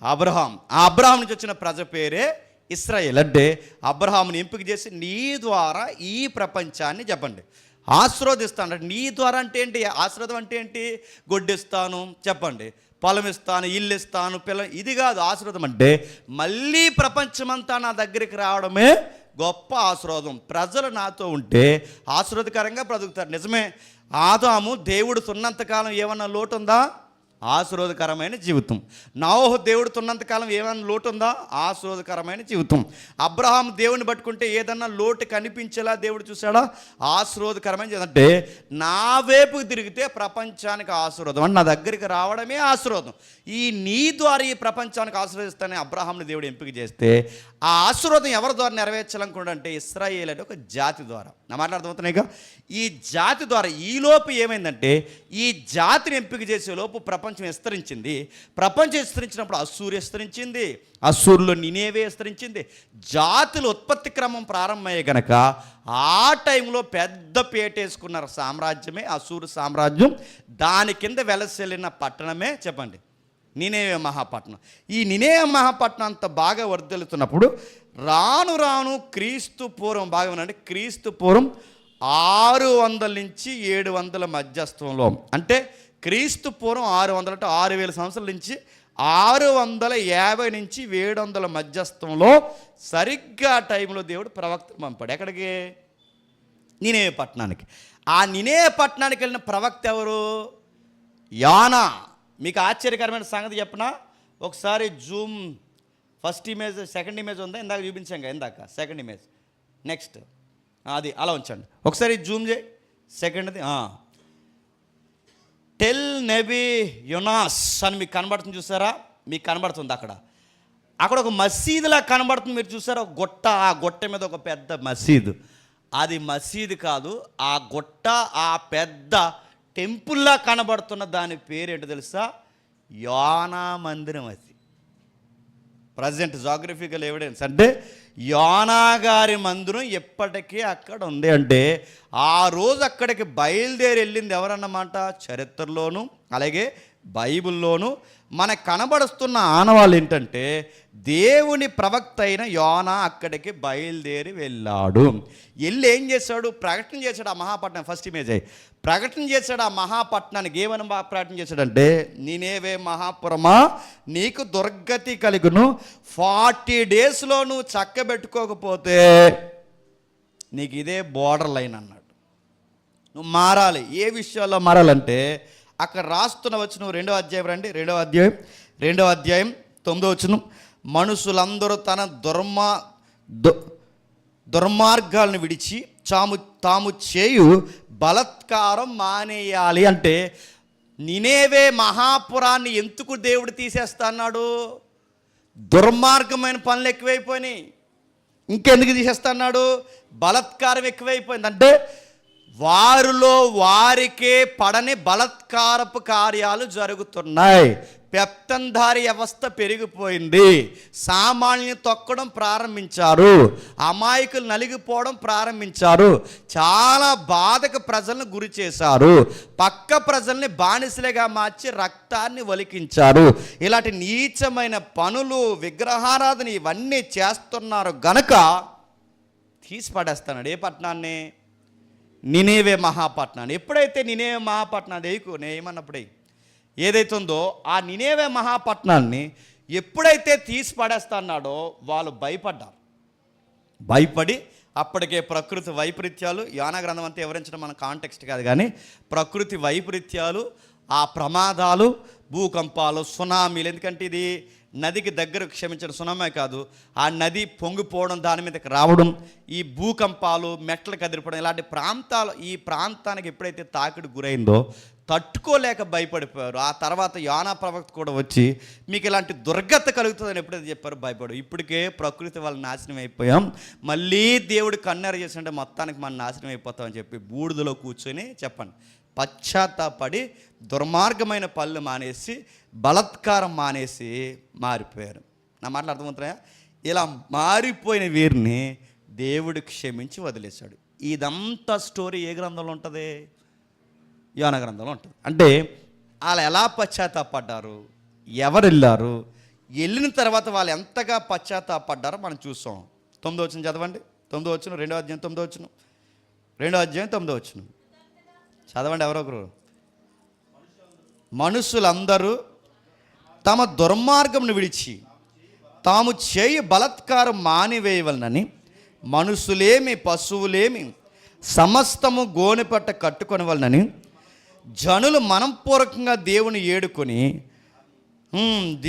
అబ్రహాం. ఆ అబ్రహాం నుంచి వచ్చిన ప్రజ పేరే ఇశ్రాయేల్. అంటే అబ్రహాంని ఎంపిక చేసి నీ ద్వారా ఈ ప్రపంచాన్ని చెప్పండి ఆశీర్వదిస్తాను. నీ ద్వారా అంటే ఏంటి? ఆశీర్వాదం అంటే ఏంటి? గొడ్డిస్తాను చెప్పండి, పొలం ఇస్తాను, ఇల్లు ఇస్తాను, ఇది కాదు ఆశీర్వాదం. అంటే మళ్ళీ ప్రపంచమంతా నా దగ్గరికి రావడమే గొప్ప ఆశీర్వాదం. ప్రజలు నాతో ఉంటే ఆశీర్వాదకరంగా బ్రతుకుతారు. నిజమే, ఆదాము దేవుడు ఉన్నంతకాలం ఏమన్నా లోటు ఉందా? ఆశీర్వాదకరమైన జీవితం. నోవహు దేవుడితో ఉన్నంతకాలం ఏమైనా లోటు ఉందా? ఆశీర్వాదకరమైన జీవితం. అబ్రహాం దేవుని పట్టుకుంటే ఏదన్నా లోటు కనిపించేలా దేవుడు చూశాడా? ఆశీర్వాదకరమైన జీవితం. అంటే నా వైపుకి తిరిగితే ప్రపంచానికి ఆశీర్వాదం, అంటే నా దగ్గరికి రావడమే ఆశీర్వాదం. నీ ద్వారా ఈ ప్రపంచానికి ఆశీర్వదిస్తానని అబ్రహాంని దేవుడు ఎంపిక చేస్తే ఆ ఆశీర్వాదం ఎవరి ద్వారా నెరవేర్చాలనుకుంటే ఇశ్రాయేలు అంటే ఒక జాతి ద్వారా. నా మాట్లాడుతున్నాయిగా, ఈ జాతి ద్వారా ఈలోపు ఏమైందంటే ఈ జాతిని ఎంపిక చేసే లోపు ప్రపంచం విస్తరించింది. ప్రపంచం విస్తరించినప్పుడు అస్సూరు విస్తరించింది, అస్సూరులో నినేవే విస్తరించింది. జాతుల ఉత్పత్తి క్రమం ప్రారంభమయ్యే కనుక ఆ టైంలో పెద్ద పేటేసుకున్న సామ్రాజ్యమే అస్సూరు సామ్రాజ్యం. దాని కింద వెలసెల్లిన పట్టణమే చెప్పండి నినేవే మహాపట్నం. ఈ నినేవే మహాపట్నం అంత బాగా వర్ధిల్లుతున్నప్పుడు రాను రాను క్రీస్తు పూర్వం బాగా ఉందంటే క్రీస్తు పూర్వం 600 నుంచి 700 మధ్యస్థంలో, అంటే క్రీస్తు పూర్వం 600 అంటే 6000 సంవత్సరాల నుంచి 650 నుంచి 700 మధ్యస్థంలో సరిగ్గా టైంలో దేవుడు ప్రవక్తను పంపాడు. ఎక్కడికి? నినేవే పట్టణానికి. ఆ నినేవే పట్టణానికి వెళ్ళిన ప్రవక్త ఎవరు? యోనా. మీకు ఆశ్చర్యకరమైన సంగతి చెప్పనా? ఒకసారి Zoom first image second image ఉందా? ఇందాక చూపించాం కదా, ఇందాక సెకండ్ ఇమేజ్, నెక్స్ట్ అది అలా ఉంచండి. ఒకసారి జూమ్ చేయి సెకండ్ది. టెల్ నెబీ యోనాస్ అని మీకు కనబడుతుంది, చూసారా? మీకు కనబడుతుంది అక్కడ ఒక మసీదులా కనబడుతుంది, మీరు చూసారా? ఒక గుట్ట, ఆ గుట్ట మీద ఒక పెద్ద మసీదు. అది మసీదు కాదు, ఆ గుట్ట ఆ పెద్ద టెంపుల్లా కనబడుతున్న దాని పేరేంటో తెలుసా? యోనా మందిరం. అది ప్రజెంట్ జాగ్రఫికల్ ఎవిడెన్స్. అంటే యోనా గారి మందిరం ఎప్పటికీ అక్కడ ఉంది. అంటే ఆ రోజు అక్కడికి బయలుదేరి వెళ్ళింది ఎవరన్నమాట? చరిత్రలోను అలాగే బైబిల్లోను మనకు కనబడుస్తున్న ఆనవాళ్ళు ఏంటంటే దేవుని ప్రవక్త అయిన యోనా అక్కడికి బయలుదేరి వెళ్ళాడు. వెళ్ళి ఏం చేశాడు? ప్రకటన చేశాడు ఆ మహాపట్నం. ఫస్ట్ ఇమేజ్ అయ్యి ప్రకటన చేశాడు ఆ మహాపట్నానికి. ఏమని ప్రకటన చేశాడంటే, నినేవే మహాపురమా నీకు దుర్గతి కలుగును, 40 డేస్లో నువ్వు చక్కబెట్టుకోకపోతే నీకు ఇదే బోర్డర్ లైన్ అన్నాడు. నువ్వు మారాలి. ఏ విషయాల్లో మారాలంటే అక్కడ రాస్తున్న వచనం 2వ అధ్యాయం రండి, 2వ అధ్యాయం 9వ వచనం. మనుషులందరూ తన దుర్మార్గాలను విడిచి తాము చేయు బలత్కారం మానేయాలి. అంటే నినేవే మహాపురాన్ని ఎందుకు దేవుడు తీసేస్తా అన్నాడు? దుర్మార్గమైన పనులు ఎక్కువైపోయినాయి. ఇంకెందుకు తీసేస్తా అన్నాడు? బలత్కారం ఎక్కువైపోయింది. అంటే వారిలో వారికే పడని బలత్కారపు కార్యాలు జరుగుతున్నాయి. పెత్తందారి వ్యవస్థ పెరిగిపోయింది. సామాన్యుని తొక్కడం ప్రారంభించారు, అమాయకులు నలిగిపోవడం ప్రారంభించారు, చాలా బాధకు ప్రజలను గురి చేశారు, పక్క ప్రజల్ని బానిసలుగా మార్చి రక్తాన్ని ఒలికించారు. ఇలాంటి నీచమైన పనులు, విగ్రహారాధన ఇవన్నీ చేస్తున్నారు గనక తీసి పడేస్తున్నాడు. ఏ పట్టణాన్ని? నినేవే మహాపట్నాన్ని. ఎప్పుడైతే నినేవే మహాపట్నాన్ని ఏమన్నప్పుడే ఏదైతే ఉందో ఆ నినేవే మహాపట్నాన్ని ఎప్పుడైతే తీసి పడేస్తున్నాడో వాళ్ళు భయపడి అప్పటికే ప్రకృతి వైపరీత్యాలు, యోనా గ్రంథం అంతా వివరించడం మన కాంటెక్స్ట్ కాదు కానీ ప్రకృతి వైపరీత్యాలు, ఆ ప్రమాదాలు, భూకంపాలు, సునామీలు. ఎందుకంటే ఇది నదికి దగ్గర క్షమించిన సునామీ కాదు, ఆ నది పొంగిపోవడం, దాని మీదకి రావడం, ఈ భూకంపాలు, మెట్లు కదిరిపోవడం, ఇలాంటి ప్రాంతాలు, ఈ ప్రాంతానికి ఎప్పుడైతే తాకిడి గురైందో తట్టుకోలేక భయపడిపోయారు. ఆ తర్వాత యోనా ప్రవక్త కూడా వచ్చి మీకు ఇలాంటి దుర్గతి కలుగుతుందని ఎప్పుడైతే చెప్పారు భయపడు. ఇప్పటికే ప్రకృతి వల్ల నాశనం అయిపోయాం, మళ్ళీ దేవుడు కన్నెర చేసినట్టే మొత్తానికి మనం నాశనం అయిపోతామని చెప్పి బూడిదలో కూర్చొని చెప్పండి పశ్చాత్తాపడి దుర్మార్గమైన పనులు మానేసి బలత్కారం మానేసి మారిపోయారు. నా మాటలు అర్థమవుతున్నాయా? ఇలా మారిపోయిన వీరిని దేవుడు క్షమించి వదిలేశాడు. ఇదంతా స్టోరీ ఏ గ్రంథంలో ఉంటుంది? యోనా గ్రంథంలో ఉంటుంది. అంటే వాళ్ళు ఎలా పశ్చాత్తాపడ్డారు, ఎవరు వెళ్ళారు, వెళ్ళిన తర్వాత వాళ్ళు ఎంతగా పశ్చాత్తాపడ్డారో మనం చూస్తాం. 9వ వచనం చదవండి. 9వ వచనం 2వ అధ్యాయం 9వ వచనం 2వ అధ్యాయం 9వ వచనం చదవండి. ఎవరొకరు? మనుషులందరూ తమ దుర్మార్గమును విడిచి తాము చేయి బలత్కారం మానివేయవలనని మనుషులేమి పశువులేమి సమస్తము గోనెపట్ట కట్టుకొనవలనని జనులు మనపూర్వకంగా దేవుని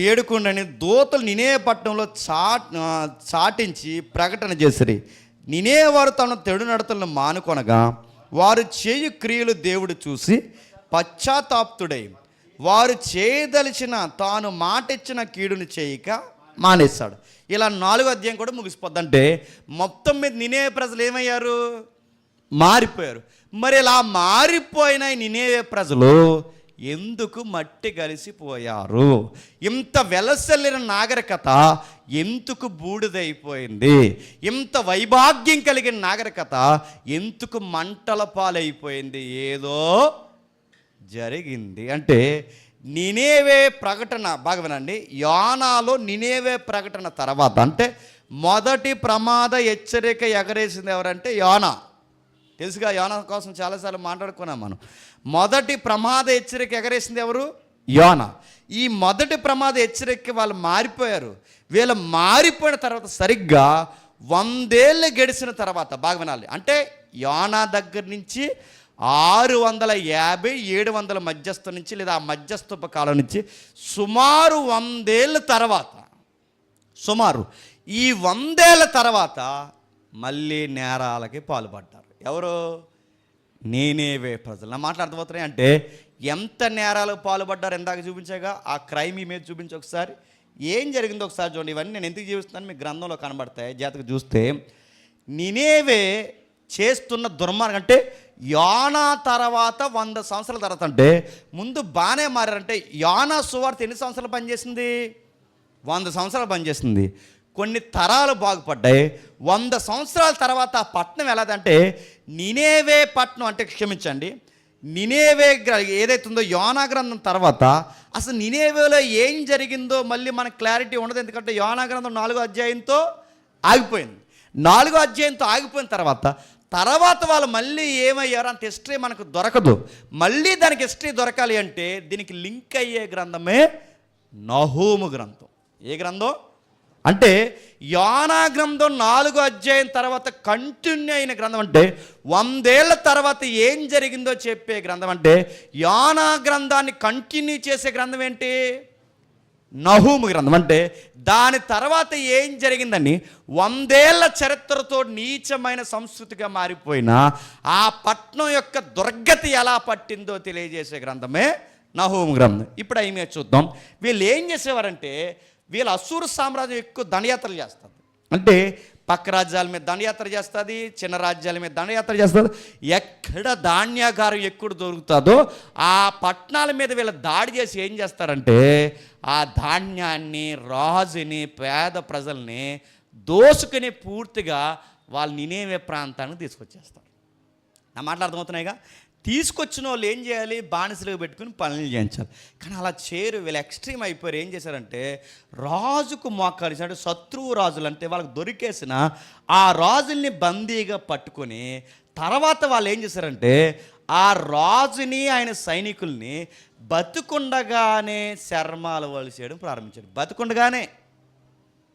ఏడుకొండని దూతలు నినేవే పట్టణంలో చాటించి ప్రకటన చేసిరి. నినేవారు తన తెడు నడతలను మానుకొనగా వారు చేయు క్రియలు దేవుడు చూసి పశ్చాత్తాప్తుడై వారు చేయదలిచిన తాను మాట ఇచ్చిన కీడును చేయక మానేశాడు. ఇలా 4వ అధ్యాయం కూడా ముగిసిపోద్ది. అంటే మొత్తం మీద నినేవే ప్రజలు ఏమయ్యారు? మారిపోయారు. మరి ఇలా మారిపోయిన నినేవే ప్రజలు ఎందుకు మట్టి కలిసిపోయారు? ఇంత వెలసల్లిన నాగరికత ఎందుకు బూడిదైపోయింది? ఇంత వైభాగ్యం కలిగిన నాగరికత ఎందుకు మంటల పాలైపోయింది? ఏదో జరిగింది. అంటే నినేవే ప్రకటన, బాగా వినండి, యోనాలో నినేవే ప్రకటన తర్వాత అంటే మొదటి ప్రమాద హెచ్చరిక ఎగరేసింది ఎవరంటే యోనా. తెలుసుగా, యోనా కోసం చాలాసార్లు మాట్లాడుకున్నాం మనం. మొదటి ప్రమాద హెచ్చరిక ఎగరేసింది ఎవరు? యోనా. ఈ మొదటి ప్రమాద హెచ్చరిక వాళ్ళు మారిపోయారు. వీళ్ళు మారిపోయిన తర్వాత సరిగ్గా 100 ఏళ్ళు గడిచిన తర్వాత, బాగా వినాలి, అంటే యోనా దగ్గర నుంచి 650-700 మధ్యస్థం నుంచి లేదా ఆ మధ్యస్థపు కాలం నుంచి సుమారు 100 ఏళ్ళ తర్వాత, సుమారు ఈ 100 ఏళ్ళ తర్వాత మళ్ళీ నేరాలకి పాల్పడ్డారు. ఎవరు? నినేవే ప్రజలు. నా మాటలు అర్థమవుతున్నాయి? అంటే ఎంత నేరాలకు పాల్పడ్డారు ఇందాక చూపించాగా, ఆ క్రైమ్ ఇమేజ్ చూపించి ఒకసారి ఏం జరిగిందో ఒకసారి చూడండి. ఇవన్నీ నేను ఎందుకు చూపిస్తున్నాను మీ గ్రంథంలో కనబడతాయి. జాతకు చూస్తే నినేవే చేస్తున్న దుర్మార్గం అంటే యోనా తర్వాత 100 సంవత్సరాల తర్వాత, అంటే ముందు బాగానే మారారంటే యోనా సువార్త ఎన్ని సంవత్సరాలు పనిచేసింది? 100 సంవత్సరాలు పనిచేసింది. కొన్ని తరాలు బాగుపడ్డాయి. 100 సంవత్సరాల తర్వాత ఆ పట్టణం ఎలాదంటే నినేవే పట్టణం, అంటే క్షమించండి, నినేవే ఏదైతే ఉందో యోనా గ్రంథం తర్వాత అసలు నినేవేలో ఏం జరిగిందో మళ్ళీ మనకు క్లారిటీ ఉండదు. ఎందుకంటే యోనా గ్రంథం 4వ అధ్యాయంతో ఆగిపోయింది. 4వ అధ్యాయంతో ఆగిపోయిన తర్వాత వాళ్ళు మళ్ళీ ఏమయ్యారు అంత హిస్టరీ మనకు దొరకదు. మళ్ళీ దానికి హిస్టరీ దొరకాలి అంటే దీనికి లింక్ అయ్యే గ్రంథమే నహూము గ్రంథం. ఏ గ్రంథం అంటే యోనా గ్రంథం 4వ అధ్యాయం తర్వాత కంటిన్యూ అయిన గ్రంథం. అంటే 100 ఏళ్ల తర్వాత ఏం జరిగిందో చెప్పే గ్రంథం. అంటే యోనా గ్రంథాన్ని కంటిన్యూ చేసే గ్రంథం ఏంటి? నహూము గ్రంథం. అంటే దాని తర్వాత ఏం జరిగిందని 100 ఏళ్ల చరిత్రతో నీచమైన సంస్కృతిగా మారిపోయిన ఆ పట్నం యొక్క దుర్గతి ఎలా పట్టిందో తెలియజేసే గ్రంథమే నహూము గ్రంథం. ఇప్పుడు అయిమే చూద్దాం. వీళ్ళు ఏం చేసేవారంటే వీళ్ళు అస్సూరు సామ్రాజ్యం ఎక్కువ దండయాత్రలు చేస్తుంది. అంటే పక్క రాజ్యాల మీద దండయాత్ర చేస్తుంది, చిన్న రాజ్యాల మీద దండయాత్ర చేస్తుంది. ఎక్కడ ధాన్యాగారం ఎక్కడ దొరుకుతుందో ఆ పట్టణాల మీద వీళ్ళు దాడి చేసి ఏం చేస్తారంటే ఆ ధాన్యాన్ని, రాజుని, పేద ప్రజల్ని దోసుకుని పూర్తిగా వాళ్ళు నినేవే ప్రాంతానికి తీసుకొచ్చేస్తారు. నా మాటలు అర్థమవుతున్నాయిగా? తీసుకొచ్చిన వాళ్ళు ఏం చేయాలి? బానిసలుగా పెట్టుకుని పనులు చేయించాలి. కానీ అలా చేయరు. వీళ్ళు ఎక్స్ట్రీమ్ అయిపోయారు. ఏం చేశారంటే రాజుకు మోకాలిసి, అంటే శత్రువు రాజులు అంటే వాళ్ళకి దొరికేసిన ఆ రాజుల్ని బందీగా పట్టుకొని తర్వాత వాళ్ళు ఏం చేశారంటే ఆ రాజుని ఆయన సైనికుల్ని బతుకుండగానే చర్మాలు వలిసేయడం ప్రారంభించారు. బతుకుండగానే,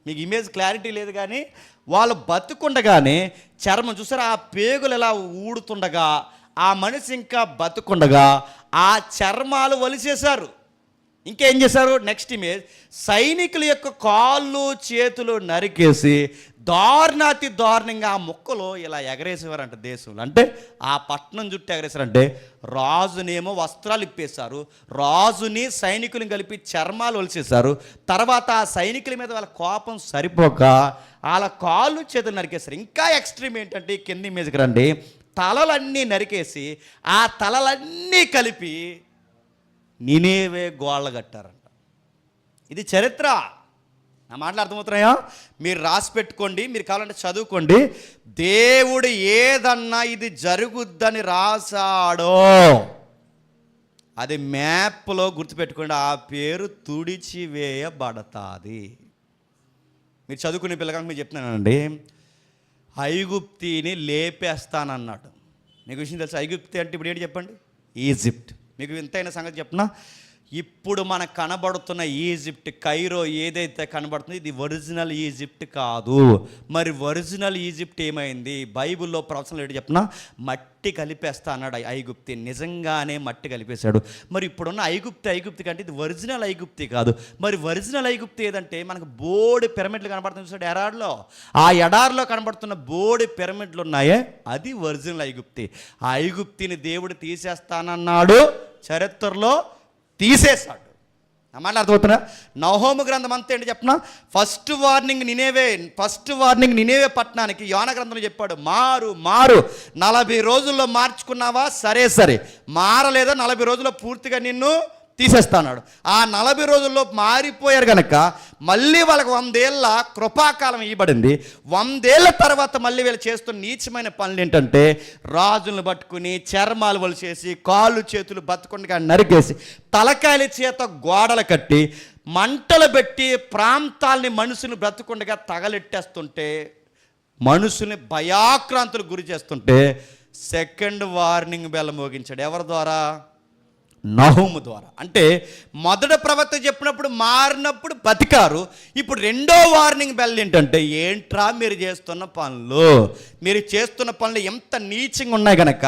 మీకు ఇమేజ్ క్లారిటీ లేదు కానీ వాళ్ళు బతుకుండగానే చర్మం చూసారు, ఆ పేగులు ఎలా ఊడుతుండగా ఆ మనిషి ఇంకా బతుకుండగా ఆ చర్మాలు వలిసేశారు. ఇంకేం చేశారు? నెక్స్ట్ ఇమేజ్, సైనికుల యొక్క కాళ్ళు చేతులు నరికేసి దారుణాతి దారుణంగా ఆ ముక్కలు ఇలా ఎగరేసేవారంట దేశంలో. అంటే ఆ పట్టణం చుట్టూ ఎగరేసారంటే రాజునేమో వస్త్రాలు ఇప్పేశారు, రాజుని సైనికులను కలిపి చర్మాలు ఒలిసేశారు. తర్వాత ఆ సైనికుల మీద వాళ్ళ కోపం సరిపోక వాళ్ళ కాళ్ళు చేతులు నరికేశారు. ఇంకా ఎక్స్ట్రీమ్ ఏంటంటే కింద ఇమేజ్కి రండి, తలలన్నీ నరికేసి ఆ తలలన్నీ కలిపి నినేవే గోళ్ళ కట్టారంట. ఇది చరిత్ర. నా మాటలు అర్థమవుతున్నాయా? మీరు రాసి పెట్టుకోండి, మీరు కావాలంటే చదువుకోండి. దేవుడు ఏదన్నా ఇది జరుగుద్దని రాశాడో అది మ్యాప్లో గుర్తుపెట్టుకోండి, ఆ పేరు తుడిచివేయబడతాది. మీరు చదువుకునే పిల్లగానికి మీరు చెప్తున్నానండి, ఐగుప్తిని లేపేస్తానన్నాడు. మీకు విషయం తెలుసు, ఐగుప్తి అంటే ఇప్పుడు ఏంటి చెప్పండి? ఈజిప్ట్. మీకు వింతైన సంగతి చెప్పనా, ఇప్పుడు మనకు కనబడుతున్న ఈజిప్ట్ కైరో ఏదైతే కనబడుతుందో ఇది ఒరిజినల్ ఈజిప్ట్ కాదు. మరి ఒరిజినల్ ఈజిప్ట్ ఏమైంది? బైబిల్లో ప్రవచనలు ఏంటి చెప్పినా, మట్టి కలిపేస్తా అన్నాడు ఐగుప్తి. నిజంగానే మట్టి కలిపేశాడు. మరి ఇప్పుడున్న ఐగుప్తి కంటే ఇది ఒరిజినల్ ఐగుప్తి కాదు. మరి ఒరిజినల్ ఐగుప్తి ఏదంటే, మనకు బోడి పిరమిడ్లు కనబడుతుంది చూసాడు ఎడారిలో, ఆ ఎడారిలో కనబడుతున్న బోడి పిరమిడ్లు ఉన్నాయే, అది ఒరిజినల్ ఐగుప్తి. ఆ ఐగుప్తిని దేవుడు తీసేస్తానన్నాడు, చరిత్రలో తీసేశాడు. నా మాట అర్థమవుతున్నా? నహూము గ్రంథం అంతా ఏంటి చెప్పిన, ఫస్ట్ వార్నింగ్ నినేవే పట్టణానికి యోనా గ్రంథంలో చెప్పాడు, మారు 40 రోజుల్లో మార్చుకున్నావా సరే, మారలేదా 40 రోజుల్లో పూర్తిగా నిన్ను తీసేస్తాడు. ఆ 40 రోజుల్లో మారిపోయారు కనుక మళ్ళీ వాళ్ళకి 100 ఏళ్ళ కృపాకాలం ఇవ్వబడింది. 100 ఏళ్ళ తర్వాత మళ్ళీ వీళ్ళు చేస్తున్న నీచమైన పనులు ఏంటంటే, రాజులను పట్టుకుని చర్మాలు వలిచేసి కాళ్ళు చేతులు బతుకుండగా నరికేసి తలకాయల చేత గోడలు కట్టి మంటలు పెట్టి ప్రాంతాలని మనుషుని బ్రతుకుండగా తగలెట్టేస్తుంటే, మనుషుల్ని భయాక్రాంతులకు గురి చేస్తుంటే సెకండ్ వార్నింగ్ బెల్ మోగించాడు. ఎవరి ద్వారా? నహూము ద్వారా. అంటే మొదటి ప్రవక్త చెప్పినప్పుడు మారినప్పుడు బతికారు. ఇప్పుడు రెండో వార్నింగ్ బెల్ ఏంటంటే, ఏంట్రా మీరు చేస్తున్న పనులు ఎంత నీచంగా ఉన్నాయి కనుక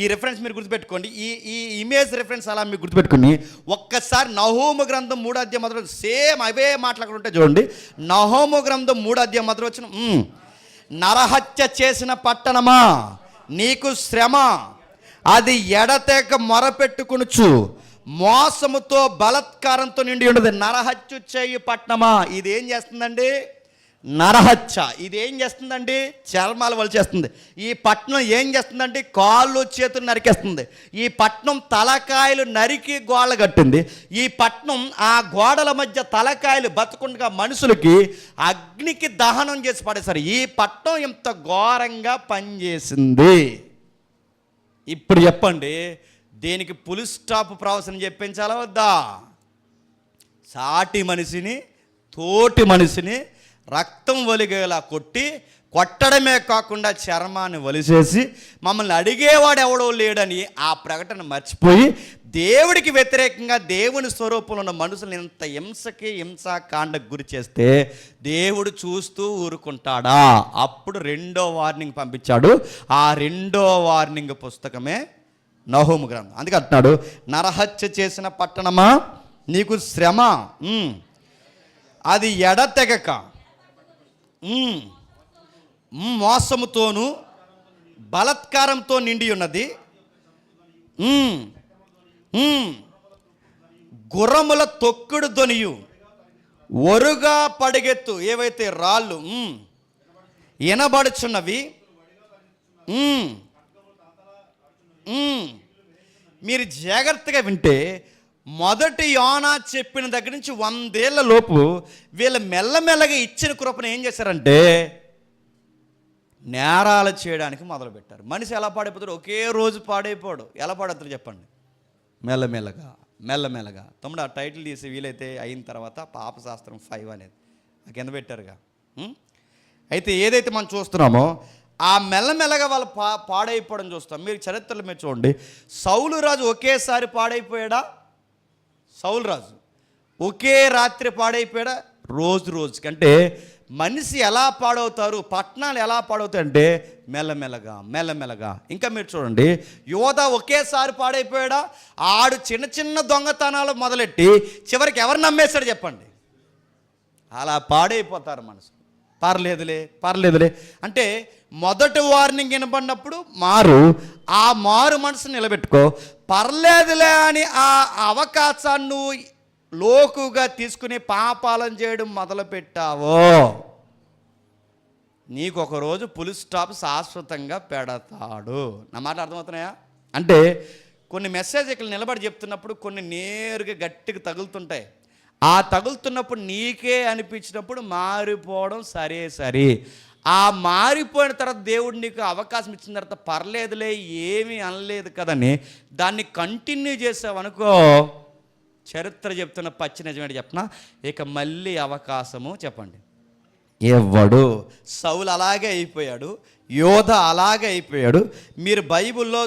ఈ రిఫరెన్స్ మీరు గుర్తుపెట్టుకోండి. ఈ ఇమేజ్ రిఫరెన్స్ అలా మీరు గుర్తుపెట్టుకుని ఒక్కసారి నహూము గ్రంథం 3వ అధ్యాయం మొదలు సేమ్ అవే మాట్లాడుకుంటే చూడండి. నహూము గ్రంథం 3వ అధ్యాయం మొదలు వచ్చిన, నరహత్య చేసిన పట్టణమా నీకు శ్రమ, అది ఎడతెగ మొరపెట్టుకొనుచు మోసముతో బలత్కారంతో నిండి ఉండదు. నరహత్య చేయు పట్టణమా, ఇదేం చేస్తుందండి? నరహత్య. ఇదేం చేస్తుందండి? చర్మాలు వలిచేస్తుంది. ఈ పట్టణం ఏం చేస్తుందండి? కాళ్ళు చేతులు నరికేస్తుంది. ఈ పట్టణం తలకాయలు నరికి గోడ కట్టింది. ఈ పట్టణం ఆ గోడల మధ్య తలకాయలు బతుకుండగా మనుషులకి అగ్నికి దహనం చేసి పడేశారు. ఈ పట్టణం ఎంత ఘోరంగా పనిచేసింది. ఇప్పుడు చెప్పండి, దేనికి పులి స్టాప్ ప్రవచనం చెప్పించాలా వద్దా? సాటి మనిషిని తోటి మనిషిని రక్తం ఒలిగేలా కొట్టడమే కాకుండా చర్మాన్ని వలిసేసి మమ్మల్ని అడిగేవాడు ఎవడో లేడని ఆ ప్రకటన మర్చిపోయి దేవుడికి వ్యతిరేకంగా దేవుని స్వరూపంలో ఉన్న మనుషులను ఇంత హింసాకాండకు గురి చేస్తే దేవుడు చూస్తూ ఊరుకుంటాడా? అప్పుడు రెండో వార్నింగ్ పంపించాడు. ఆ రెండో వార్నింగ్ పుస్తకమే నహూము గ్రంథం. అందుకే అంటున్నాడు, నరహత్య చేసిన పట్టణమా నీకు శ్రమ, అది ఎడతెగక మోసముతోనూ బలత్కారంతో నిండి ఉన్నది. గుర్రముల తొక్కుడు ధ్వనియు ఒరుగా పడిగెత్తు ఏవైతే రాళ్ళు వినబడుచున్నవి. మీరు జాగ్రత్తగా వింటే మొదటి యోనా చెప్పిన దగ్గర నుంచి 100 ఏళ్ల లోపు వీళ్ళు మెల్లమెల్లగా ఇచ్చిన కృపను ఏం చేశారంటే, నేరాలు చేయడానికి మొదలుపెట్టారు. మనిషి ఎలా పాడైపోతాడు? ఒకే రోజు పాడైపోడు. ఎలా పాడవుతాడు చెప్పండి? మెల్లమెల్లగా. తమ్ముడు ఆ టైటిల్ తీసి వీలైతే అయిన తర్వాత పాపశాస్త్రం 5 అనేది ఆ కింద పెట్టారుగా. అయితే ఏదైతే మనం చూస్తున్నామో ఆ మెల్లమెల్లగా వాళ్ళు పాడైపోవడం చూస్తాం. మీరు చరిత్రలో మీరు చూడండి, సౌలు రాజు ఒకేసారి పాడైపోయాడా? సౌలు రాజు ఒకే రాత్రి పాడైపోయాడా? రోజుకి. అంటే మనిషి ఎలా పాడవుతారు, పట్టణాలు ఎలా పాడవుతాయంటే మెల్లమెల్లగా. ఇంకా మీరు చూడండి, యోధా ఒకేసారి పాడైపోయాడా? ఆడు చిన్న దొంగతనాలు మొదలెట్టి చివరికి ఎవరు నమ్మేశాడు చెప్పండి? అలా పాడైపోతారు మనసు. పర్లేదులే అంటే మొదటి వార్నింగ్ వినబడినప్పుడు ఆ మారు మనసు నిలబెట్టుకో. పర్లేదులే అని ఆ అవకాశాన్ని నువ్వు లోకుగా తీసుకుని పాపాలను చేయడం మొదలుపెట్టావో నీకు ఒకరోజు పులి స్టాప్ శాశ్వతంగా పెడతాడు. నా మాట అర్థమవుతున్నాయా? అంటే కొన్ని మెసేజ్ ఇక్కడ నిలబడి చెప్తున్నప్పుడు కొన్ని నేరుగా గట్టిగా తగులుతుంటాయి. ఆ తగులుతున్నప్పుడు నీకే అనిపించినప్పుడు మారిపోవడం సరే. ఆ మారిపోయిన తర్వాత దేవుడు నీకు అవకాశం ఇచ్చిన తర్వాత పర్లేదులే ఏమీ అనలేదు కదని దాన్ని కంటిన్యూ చేసావనుకో, చరిత్ర చెప్తున్న పచ్చి నిజమేంటి చెప్పనా, ఇక మళ్ళీ అవకాశము చెప్పండి ఇవ్వడు. సౌలు అలాగే అయిపోయాడు, యోధ అలాగే అయిపోయాడు. మీరు బైబిల్లో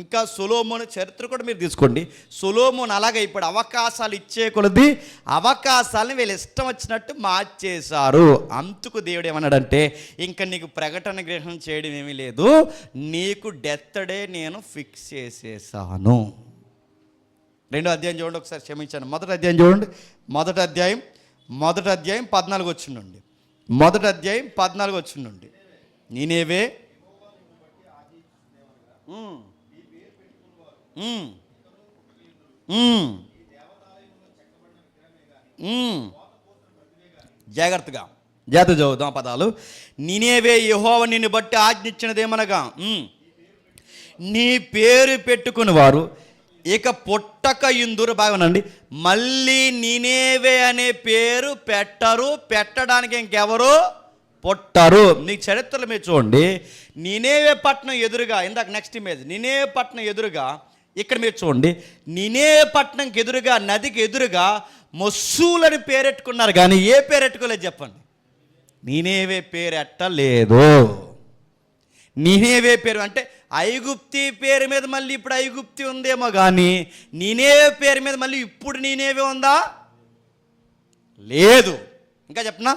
ఇంకా సొలొమోను చరిత్ర కూడా మీరు తీసుకోండి. సొలొమోను అలాగే అయిపోయాడు. అవకాశాలు ఇచ్చే కొలది అవకాశాలను వీళ్ళు ఇష్టం వచ్చినట్టు మార్చేశారు. అందుకు దేవుడు ఏమన్నాడంటే, ఇంకా నీకు ప్రకటన గ్రహణం చేయడం ఏమీ లేదు, నీకు డెత్తడే నేను ఫిక్స్ చేసేసాను. 2వ అధ్యాయం చూడండి ఒకసారి, క్షమించాను. మొదటి అధ్యాయం చూడండి. మొదటి అధ్యాయం 14 వచ్చిండండి. మొదటి అధ్యాయం 14 వచ్చిండండి. నీనేవే జాగ్రత్తగా చదువుదాం పదాలు. నీనేవే యెహోవా నిన్ను బట్టి ఆజ్ఞించినదేమనగా, నీ పేరు పెట్టుకుని వారు ఇక పుట్టక ఇందురు. బాగునండి, మళ్ళీ నీనేవే అనే పేరు పెట్టరు, పెట్టడానికి ఇంకెవరు పుట్టరు. మీకు చరిత్రలు మీరు చూడండి. నీనేవే పట్టణం ఎదురుగా, ఇందాక నెక్స్ట్ ఇమేజ్, నీనేవే పట్టణం ఎదురుగా ఇక్కడ మీరు చూడండి, నీనేవే పట్టణంకి ఎదురుగా, నదికి ఎదురుగా మొస్సూలని పేరెట్టుకున్నారు, కానీ ఏ పేరెట్టుకోలేదు చెప్పండి. నీనేవే పేరెట్టలేదు. నీనేవే పేరు అంటే ఐగుప్తి పేరు మీద మళ్ళీ ఇప్పుడు ఐగుప్తి ఉందేమో, కానీ నీనేవే పేరు మీద మళ్ళీ ఇప్పుడు నీనేవే ఉందా? లేదు. ఇంకా చెప్పనా,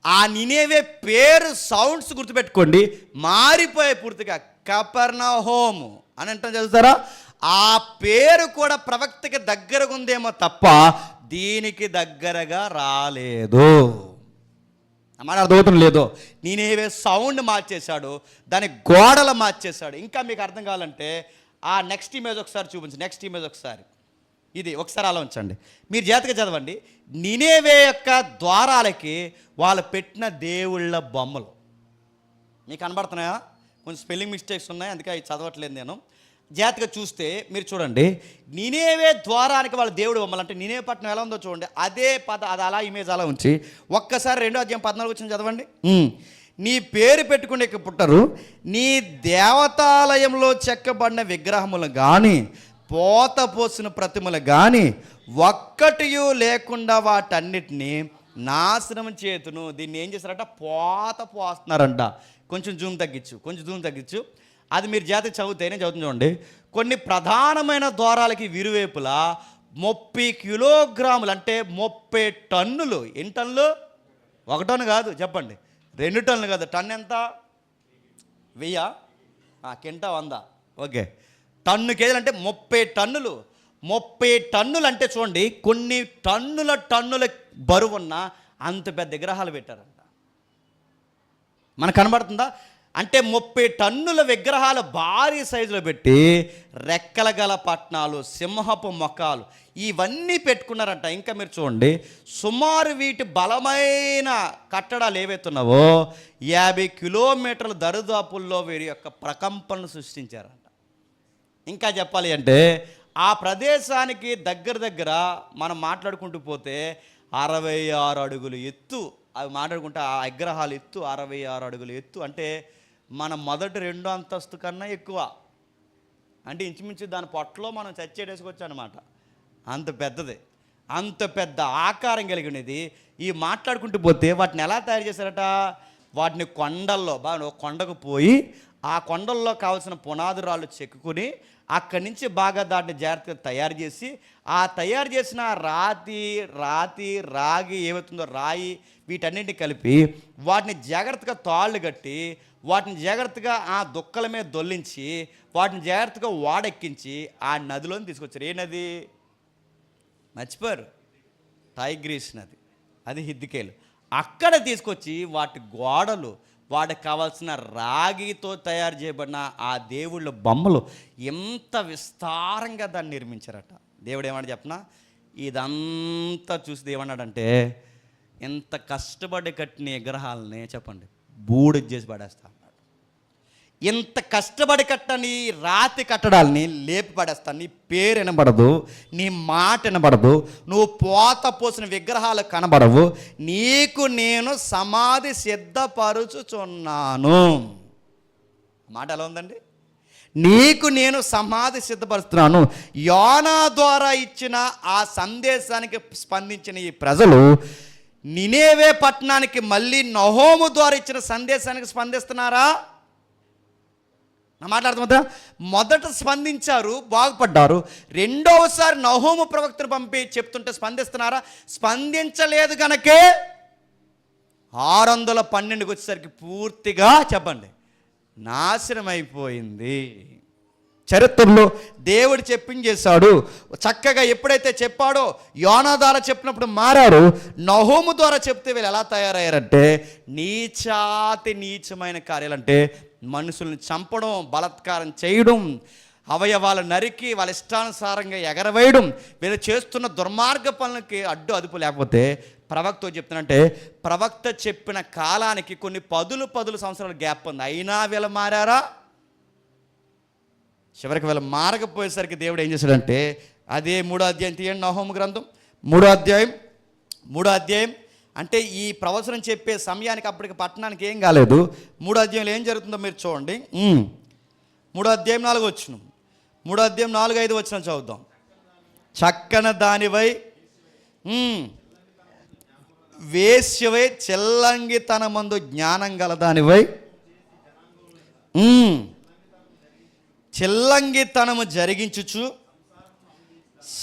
ఆ నీనేవే పేరు సౌండ్స్ గుర్తుపెట్టుకోండి, మారిపోయే పూర్తిగా. కపెర్నహూము అని అంటాం, చదువుతారా? ఆ పేరు కూడా ప్రవక్తకి దగ్గరగా ఉందేమో తప్ప దీనికి దగ్గరగా రాలేదు. మన అర్థమవుతుంది లేదో? నేనేవే సౌండ్ మార్చేశాడు, దాని గోడలు మార్చేశాడు. ఇంకా మీకు అర్థం కావాలంటే ఆ నెక్స్ట్ ఇమేజ్ ఒకసారి చూపించండి. నెక్స్ట్ ఇమేజ్ ఒకసారి, ఇది ఒకసారి అలా ఉంచండి, మీరు జాగ్రత్తగా చదవండి. నీనేవే యొక్క ద్వారాలకి వాళ్ళు పెట్టిన దేవుళ్ళ బొమ్మలు మీకు కనబడుతున్నాయా? కొంచెం స్పెల్లింగ్ మిస్టేక్స్ ఉన్నాయి, అందుకే అవి చదవట్లేదు నేను. జాగ్రత్తగా చూస్తే మీరు చూడండి, నీనేవే ద్వారానికి వాళ్ళ దేవుడు బొమ్మలు. అంటే నీనేవే పట్టణం ఎలా ఉందో చూడండి, అదే అది అలా ఇమేజ్ అలా ఉంచి ఒక్కసారి 2వ అధ్యాయం 14 వచ్చిన చదవండి. నీ పేరు పెట్టుకునే పుట్టరు, నీ దేవతాలయంలో చెక్కబడిన విగ్రహములు కానీ పోత పోసిన ప్రతిమలు కానీ ఒక్కటియు లేకుండా వాటన్నిటినీ నాశనం చేతును. దీన్ని ఏం చేస్తారంట? పోత పోస్తున్నారంట. కొంచెం జూమ్ తగ్గించు. అది మీరు జాగ్రత్తగా చదివితేనే చదువుతుంది చూడండి. కొన్ని ప్రధానమైన ద్వారాలకి విరువైపులా 30 కిలోగ్రాములు అంటే 30 టన్నులు. ఎన్ని టన్నులు? 1 టన్ను కాదు, చెప్పండి. 2 టన్నులు కాదు. టన్ను ఎంత? 1000? కింటా 100. ఓకే, టన్ను కేజీలు అంటే 30 టన్నులు. 30 టన్నులు అంటే చూడండి, కొన్ని టన్నుల బరువున్న అంత పెద్ద విగ్రహాలు పెట్టారంట. మనకు కనబడుతుందా? అంటే 30 టన్నుల విగ్రహాలు భారీ సైజులో పెట్టి రెక్కల గల పట్నాలు, సింహపు మొఖాలు ఇవన్నీ పెట్టుకున్నారంట. ఇంకా మీరు చూడండి, సుమారు వీటి బలమైన కట్టడాలు ఏవైతున్నావో 50 కిలోమీటర్ల దరిదాపుల్లో వీరి యొక్క ప్రకంపనలు సృష్టించారంట. ఇంకా చెప్పాలి అంటే ఆ ప్రదేశానికి దగ్గర మనం మాట్లాడుకుంటూ పోతే 66 అడుగులు ఎత్తు. అవి మాట్లాడుకుంటే ఆ విగ్రహాలు ఎత్తు 66 అడుగులు ఎత్తు. అంటే మన మొదటి 2వ అంతస్తు కన్నా ఎక్కువ. అంటే ఇంచుమించు దాని పొట్టలో మనం చచ్చేటేసుకోవచ్చు అనమాట. అంత పెద్దది, అంత పెద్ద ఆకారం కలిగినది. ఈ మాట్లాడుకుంటూ పోతే వాటిని ఎలా తయారు చేశారట? వాటిని కొండల్లో, బాగా కొండకు పోయి ఆ కొండల్లో కావాల్సిన పునాదురాళ్ళు చెక్కుని అక్కడి నుంచి బాగా దాన్ని జాగ్రత్తగా తయారు చేసి, ఆ తయారు చేసిన రాగి ఏమవుతుందో రాయి వీటన్నింటినీ కలిపి వాటిని జాగ్రత్తగా తాళ్ళు కట్టి వాటిని జాగ్రత్తగా ఆ దుక్కల మీద దొల్లించి వాటిని జాగ్రత్తగా వాడెక్కించి ఆ నదిలోని తీసుకొచ్చారు. ఏ నది? మర్చిపోయారు, టైగ్రీస్ నది. అది హిద్దికేలు. అక్కడ తీసుకొచ్చి వాటి గోడలు, వాటికి కావాల్సిన రాగితో తయారు చేయబడిన ఆ దేవుళ్ళ బొమ్మలు ఎంత విస్తారంగా దాన్ని నిర్మించారట. దేవుడు ఏమన్నా చెప్పనా, ఇదంతా చూసి ఏమన్నాడంటే, ఎంత కష్టపడి కట్టిన విగ్రహాలని చెప్పండి బూడిద చేసి పడేస్తా అన్నాడు. ఇంత కష్టపడి కట్టని రాతి కట్టడాలని లేపి పడేస్తాను. నీ పేరు వినబడదు, నీ మాట వినబడదు, నువ్వు పోత పోసిన విగ్రహాలు కనబడవు, నీకు నేను సమాధి సిద్ధపరుచుచున్నాను. మాట ఎలా ఉందండి? నీకు నేను సమాధి సిద్ధపరుస్తున్నాను. యోనా ద్వారా ఇచ్చిన ఆ సందేశానికి స్పందించిన ఈ ప్రజలు నినేవే పట్టణానికి మళ్ళీ నహోము ద్వారా ఇచ్చిన సందేశానికి స్పందిస్తున్నారా? నా మాట్లాడుతున్నా? మొదట స్పందించారు, బాగుపడ్డారు. రెండవసారి నహోము ప్రవక్తను పంపి చెప్తుంటే స్పందిస్తున్నారా? స్పందించలేదు కనుకే 612 వచ్చేసరికి పూర్తిగా చెప్పండి నాశనం అయిపోయింది. చరిత్రలో దేవుడు చెప్పించేశాడు. చక్కగా ఎప్పుడైతే చెప్పాడో, యోనా ద్వారా చెప్పినప్పుడు మారాడు. నహోము ద్వారా చెప్తే వీళ్ళు ఎలా తయారయ్యారంటే నీచమైన కార్యాలంటే మనుషుల్ని చంపడం, బలాత్కారం చేయడం, అవయవాలు నరికి వాళ్ళ ఇష్టానుసారంగా ఎగరవేయడం, వీళ్ళు చేస్తున్న దుర్మార్గ పనులకి అదుపు లేకపోతే ప్రవక్త చెప్తున్నంటే ప్రవక్త చెప్పిన కాలానికి కొన్ని పదులు సంవత్సరాల గ్యాప్ ఉంది. అయినా వీళ్ళు మారారా? చివరికి వీళ్ళు మారకపోయేసరికి దేవుడు ఏం చేశాడంటే అదే 3వ అధ్యాయం తీయండి. నహోము గ్రంథం 3వ అధ్యాయం అంటే ఈ ప్రవచనం చెప్పే సమయానికి అప్పటికి పట్టణానికి ఏం కాలేదు. 3వ అధ్యాయంలో ఏం జరుగుతుందో మీరు చూడండి. 3వ అధ్యాయం 4వ వచనం, 3వ అధ్యాయం 4, 5 వచనం చదువుదాం. చక్కన దానివై వేశ్యవై చెల్లంగితనమందు జ్ఞానం గలదానివై చెల్లంగితనము జరిగించుచు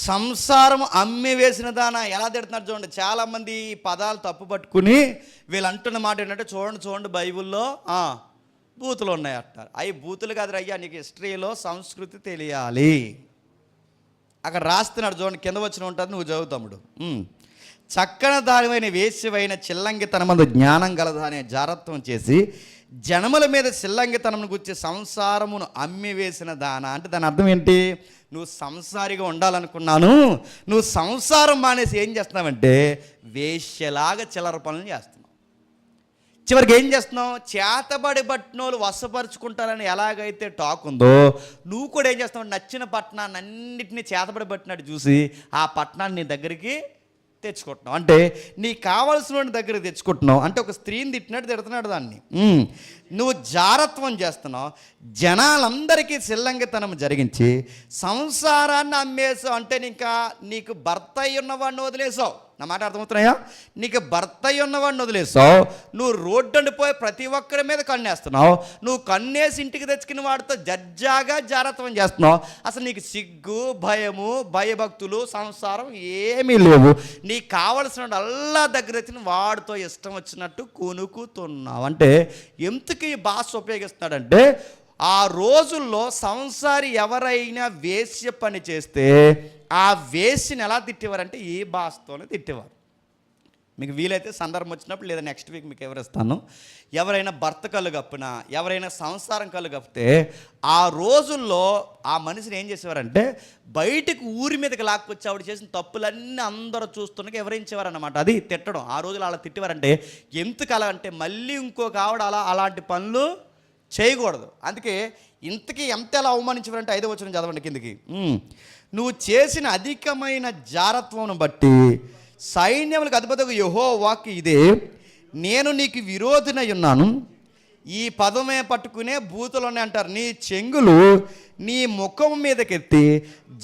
సంసారం అమ్మి వేసిన దాన. ఎలా తిడుతున్నారు చూడండి. చాలామంది ఈ పదాలు తప్పు పట్టుకుని వీళ్ళు అంటున్న మాట ఏంటంటే చూడండి బైబిల్లో బూతులు ఉన్నాయి అంటారు. అవి బూతులు కాదు అయ్యా, నీకు హిస్టరీలో సంస్కృతి తెలియాలి. అక్కడ రాస్తున్నాడు చూడండి, కింద వచ్చిన ఉంటుంది, నువ్వు చదువుతాముడు. చక్కన దానివైన వేశ్యవైన చిల్లంగితనమందు జ్ఞానం గలదా అనే జారత్వం చేసి జనముల మీద చిల్లంగితనమును గురించి సంసారమును అమ్మి వేసిన దాన. అంటే దాని అర్థం ఏంటి? నువ్వు సంసారిగా ఉండాలనుకున్నాను, నువ్వు సంసారం మానేసి ఏం చేస్తున్నావంటే వేశ్యలాగా చిల్లర పనులు చేస్తున్నావు. చివరికి ఏం చేస్తున్నావు? చేతబడి పట్టినోళ్ళు వశపరుచుకుంటారని ఎలాగైతే టాక్ ఉందో, నువ్వు కూడా ఏం చేస్తున్నావు? నచ్చిన పట్టణాన్ని అన్నింటినీ చేతబడి పట్టినట్టు చూసి ఆ పట్టణాన్ని నీ దగ్గరికి తెచ్చుకుంటున్నావు. అంటే నీకు కావాల్సిన దగ్గరికి తెచ్చుకుంటున్నావు. అంటే ఒక స్త్రీని తిడుతున్నాడు దాన్ని. నువ్వు జారత్వం చేస్తున్నావు. జనాలందరికీ చిల్లంగితనం జరిగించి సంసారాన్ని అమ్మేసావు. అంటే నీకు భర్త అయి ఉన్నవాడిని వదిలేసావు. నా మాట అర్థమవుతున్నాయా? నీకు భర్త అయి ఉన్నవాడిని వదిలేసావు. నువ్వు రోడ్డు పోయి ప్రతి ఒక్కరి మీద కన్నేస్తున్నావు. నువ్వు కన్నేసి ఇంటికి తెచ్చుకున్న వాడితో జడ్జాగా జారత్వం చేస్తున్నావు. అసలు నీకు సిగ్గు, భయము, భయభక్తులు, సంసారం ఏమీ లేవు. నీకు కావలసిన అల్లా దగ్గర వచ్చిన వాడితో ఇష్టం వచ్చినట్టు కొనుక్కుతున్నావు. అంటే ఎందుకు ఈ భాష ఉపయోగిస్తున్నాడంటే ఆ రోజుల్లో సంసారి ఎవరైనా వేశ్య పని చేస్తే ఆ వేశ్యని ఎలా తిట్టేవారంటే ఈ భాషతోనే తిట్టేవారు. మీకు వీలైతే సందర్భం వచ్చినప్పుడు లేదా నెక్స్ట్ వీక్ మీకు ఎవరిస్తాను. ఎవరైనా భర్త కళ్ళు కప్పినా, ఎవరైనా సంసారం కళ్ళు కప్పితే ఆ రోజుల్లో ఆ మనిషిని ఏం చేసేవారంటే బయటకు ఊరి మీదకి లాక్కొచ్చి ఆవిడ చేసిన తప్పులన్నీ అందరూ చూస్తున్నాక ఎవరించేవారన్నమాట. అది తిట్టడం. ఆ రోజులు అలా తిట్టేవారంటే ఎందుకు అలా అంటే మళ్ళీ ఇంకొక ఆవిడ అలాంటి పనులు చేయకూడదు. అందుకే ఇంతకీ ఎంత ఎలా అవమానించేవారంటే 5వ వచనం చదవండి కిందికి. నువ్వు చేసిన అధికమైన జారత్వం బట్టి సైన్యములకు అధిపతిగా యెహోవా వాక్కు ఇదే, నేను నీకు విరోధినై ఉన్నాను. ఈ పదమే పట్టుకునే బూతులోనే అంటారు. నీ చెంగులు నీ ముఖం మీదకెత్తి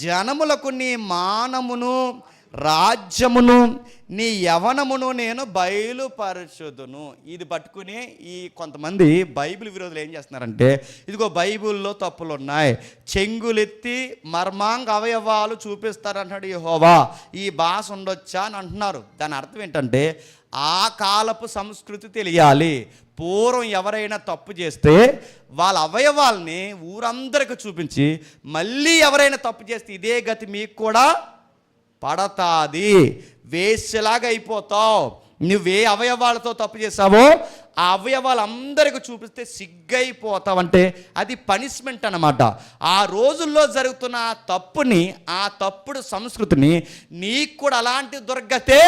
జనములకు నీ మానమును రాజ్యమును నీ యవనమును నేను బయలుపరచుదును. ఇది పట్టుకుని ఈ కొంతమంది బైబిల్ విరోధులు ఏం చేస్తున్నారంటే ఇదిగో బైబిల్లో తప్పులు ఉన్నాయి, చెంగులెత్తి మర్మాంగ అవయవాలు చూపిస్తారంటాడు యెహోవా. ఈ భాష ఉండొచ్చా అని అంటున్నారు. దాని అర్థం ఏంటంటే ఆ కాలపు సంస్కృతి తెలియాలి. పూర్వం ఎవరైనా తప్పు చేస్తే వాళ్ళ అవయవాల్ని ఊరందరికి చూపించి మళ్ళీ ఎవరైనా తప్పు చేస్తే ఇదే గతి మీకు కూడా పడతాది, వేశ్యలాగా అయిపోతావు. నువ్వే అవయవాలతో తప్పు చేసావో ఆ అవయవాలు అందరికి చూపిస్తే సిగ్గైపోతావు. అంటే అది పనిష్మెంట్ అన్నమాట. ఆ రోజుల్లో జరుగుతున్న ఆ తప్పుని, ఆ తప్పుడు సంస్కృతిని నీకు కూడా అలాంటి దుర్గతే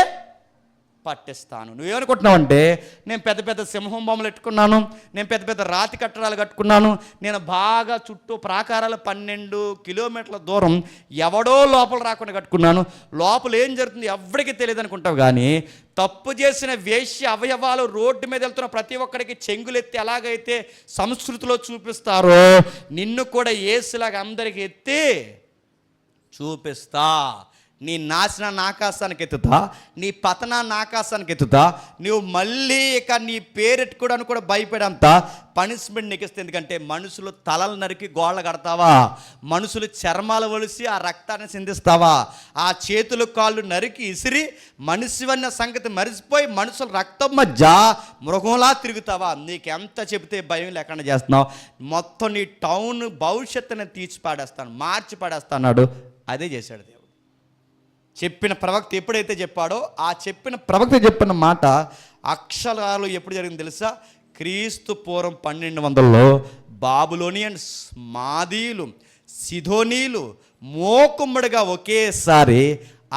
పట్టిస్తాను. నువ్వేమనుకుంటున్నావు అంటే నేను పెద్ద పెద్ద సింహం బొమ్మలు పెట్టుకున్నాను, నేను పెద్ద పెద్ద రాతి కట్టడాలు కట్టుకున్నాను, నేను బాగా చుట్టూ ప్రాకారాలు 12 కిలోమీటర్ల దూరం ఎవడో లోపల రాకుండా కట్టుకున్నాను, లోపల ఏం జరుగుతుంది ఎవరికి తెలియదు అనుకుంటావు. కానీ తప్పు చేసిన వేశ్య అవయవాలు రోడ్డు మీద వెళ్తున్న ప్రతి ఒక్కరికి చెంగులెత్తి ఎలాగైతే సంస్కృతిలో చూపిస్తారో నిన్ను కూడా యేసులాగా అందరికి ఎత్తి చూపిస్తా. నీ నాశనాన్ని ఆకాశానికి ఎత్తుతా, నీ పతనాన్ని ఆకాశానికి ఎత్తుతా, నువ్వు మళ్ళీ ఇక నీ పేరెట్టుకోవడానికి కూడా భయపడేంత పనిష్మెంట్ నీకు ఇస్తుంది. ఎందుకంటే మనుషులు తలలు నరికి గోళ్ళ కడతావా, మనుషులు చర్మాలు ఒలిసి ఆ రక్తాన్ని సిందిస్తావా, ఆ చేతులు కాళ్ళు నరికి ఇసిరి మనిషి అన్న సంగతి మరిచిపోయి మనుషుల రక్తం మధ్య మృగంలా తిరుగుతావా? నీకెంత చెబితే భయం లేకుండా చేస్తున్నావు. మొత్తం నీ టౌన్ భవిష్యత్తుని తీర్చి పాడేస్తాను, మార్చి పాడేస్తాడు. అదే చేశాడు దేవుడు. చెప్పిన ప్రవక్త ఎప్పుడైతే చెప్పాడో ఆ చెప్పిన ప్రవక్త చెప్పిన మాట అక్షరాలు ఎప్పుడు జరిగింది తెలుసా? క్రీస్తు పూర్వం 1200లో బాబులోనియన్స్, మాదీయులు, సిదోనీలు మోకుమ్మడిగా ఒకేసారి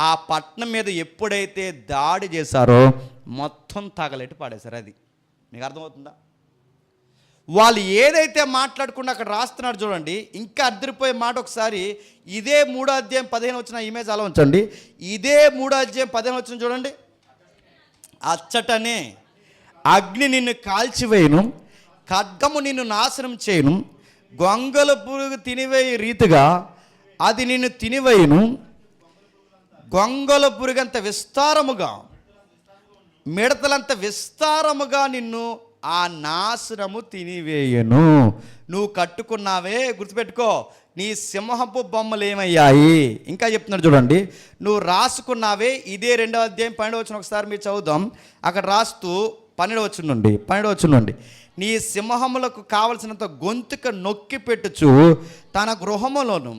ఆ పట్టణం మీద ఎప్పుడైతే దాడి చేశారో మొత్తం తగలెట్టి పాడేశారు. అది మీకు అర్థమవుతుందా? వాళ్ళు ఏదైతే మాట్లాడకుండా అక్కడ రాస్తున్నాడు చూడండి. ఇంకా అద్దరిపోయే మాట ఒకసారి ఇదే 3వ అధ్యాయం 15 వచ్చిన ఇమేజ్ అలా ఉంచండి. ఇదే 3వ అధ్యాయం 15 వచ్చిన చూడండి. అచ్చటనే అగ్ని నిన్ను కాల్చివేయును, ఖడ్గము నిన్ను నాశనం చేయును, గొంగల పురుగు తినివేయ రీతిగా అది నిన్ను తినివేయును, గొంగల పురుగంత విస్తారముగా, మిడతలంత విస్తారముగా నిన్ను ఆ నాశనము తినివేయను. నువ్వు కట్టుకున్నావే, గుర్తుపెట్టుకో, నీ సింహపు బొమ్మలు ఏమయ్యాయి? ఇంకా చెప్తున్నాడు చూడండి. నువ్వు రాసుకున్నావే, ఇదే 2వ అధ్యాయం 12 వచ్చిన ఒకసారి మీరు చదువుదాం. అక్కడ రాస్తూ 12 వచ్చిన నుండి నీ సింహములకు కావలసినంత గొంతుక నొక్కి పెట్టుచు తన గృహములోను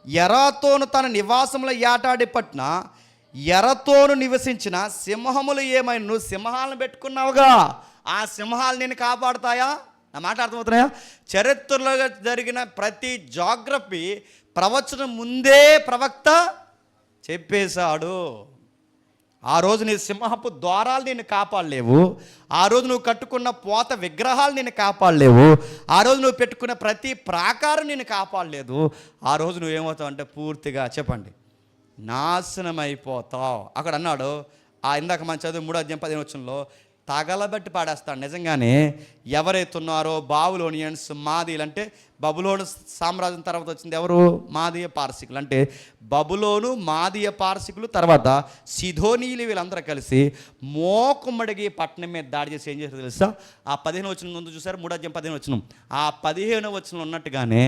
ఎరతోను తన నివాసముల ఏటాడి పట్న ఎరతోను నివసించిన సింహములు ఏమైనా నువ్వు సింహాలను పెట్టుకున్నావుగా, ఆ సింహాలు నేను కాపాడుతాయా? నా మాట అర్థమవుతున్నాయా? చరిత్రలో జరిగిన ప్రతి జాగ్రఫీ ప్రవచనం ముందే ప్రవక్త చెప్పేశాడు. ఆ రోజు నీ సింహపు ద్వారాలు నేను కాపాడలేవు, ఆ రోజు నువ్వు కట్టుకున్న పోత విగ్రహాలు నేను కాపాడలేవు, ఆ రోజు నువ్వు పెట్టుకున్న ప్రతి ప్రాకారం నేను కాపాడలేదు. ఆ రోజు నువ్వేమవుతావు అంటే పూర్తిగా చెప్పండి నాశనం అయిపోతావు. అక్కడ అన్నాడు ఇందాక మనం చదువు 3వ అధ్యాయం 15 వచనంలో తగలబెట్టి పాడేస్తాడు. నిజంగానే ఎవరైతే ఉన్నారో బాబులోనియన్స్, మాదీయులు అంటే బబులోను సామ్రాజ్యం తర్వాత వచ్చింది ఎవరు? మాదీయ పారసికులు. అంటే బబులోను, మాదీయ పారసికులు, తర్వాత సిదోనీయులు, వీళ్ళందరూ కలిసి మోకుమ్మడికి పట్టణం మీద దాడి చేసి ఏం చేశారు తెలుసా? ఆ 15 వచనం ముందు చూసారు, 3వ అధ్యాయం 15 వచనం. ఆ 15వ వచనం ఉన్నట్టుగానే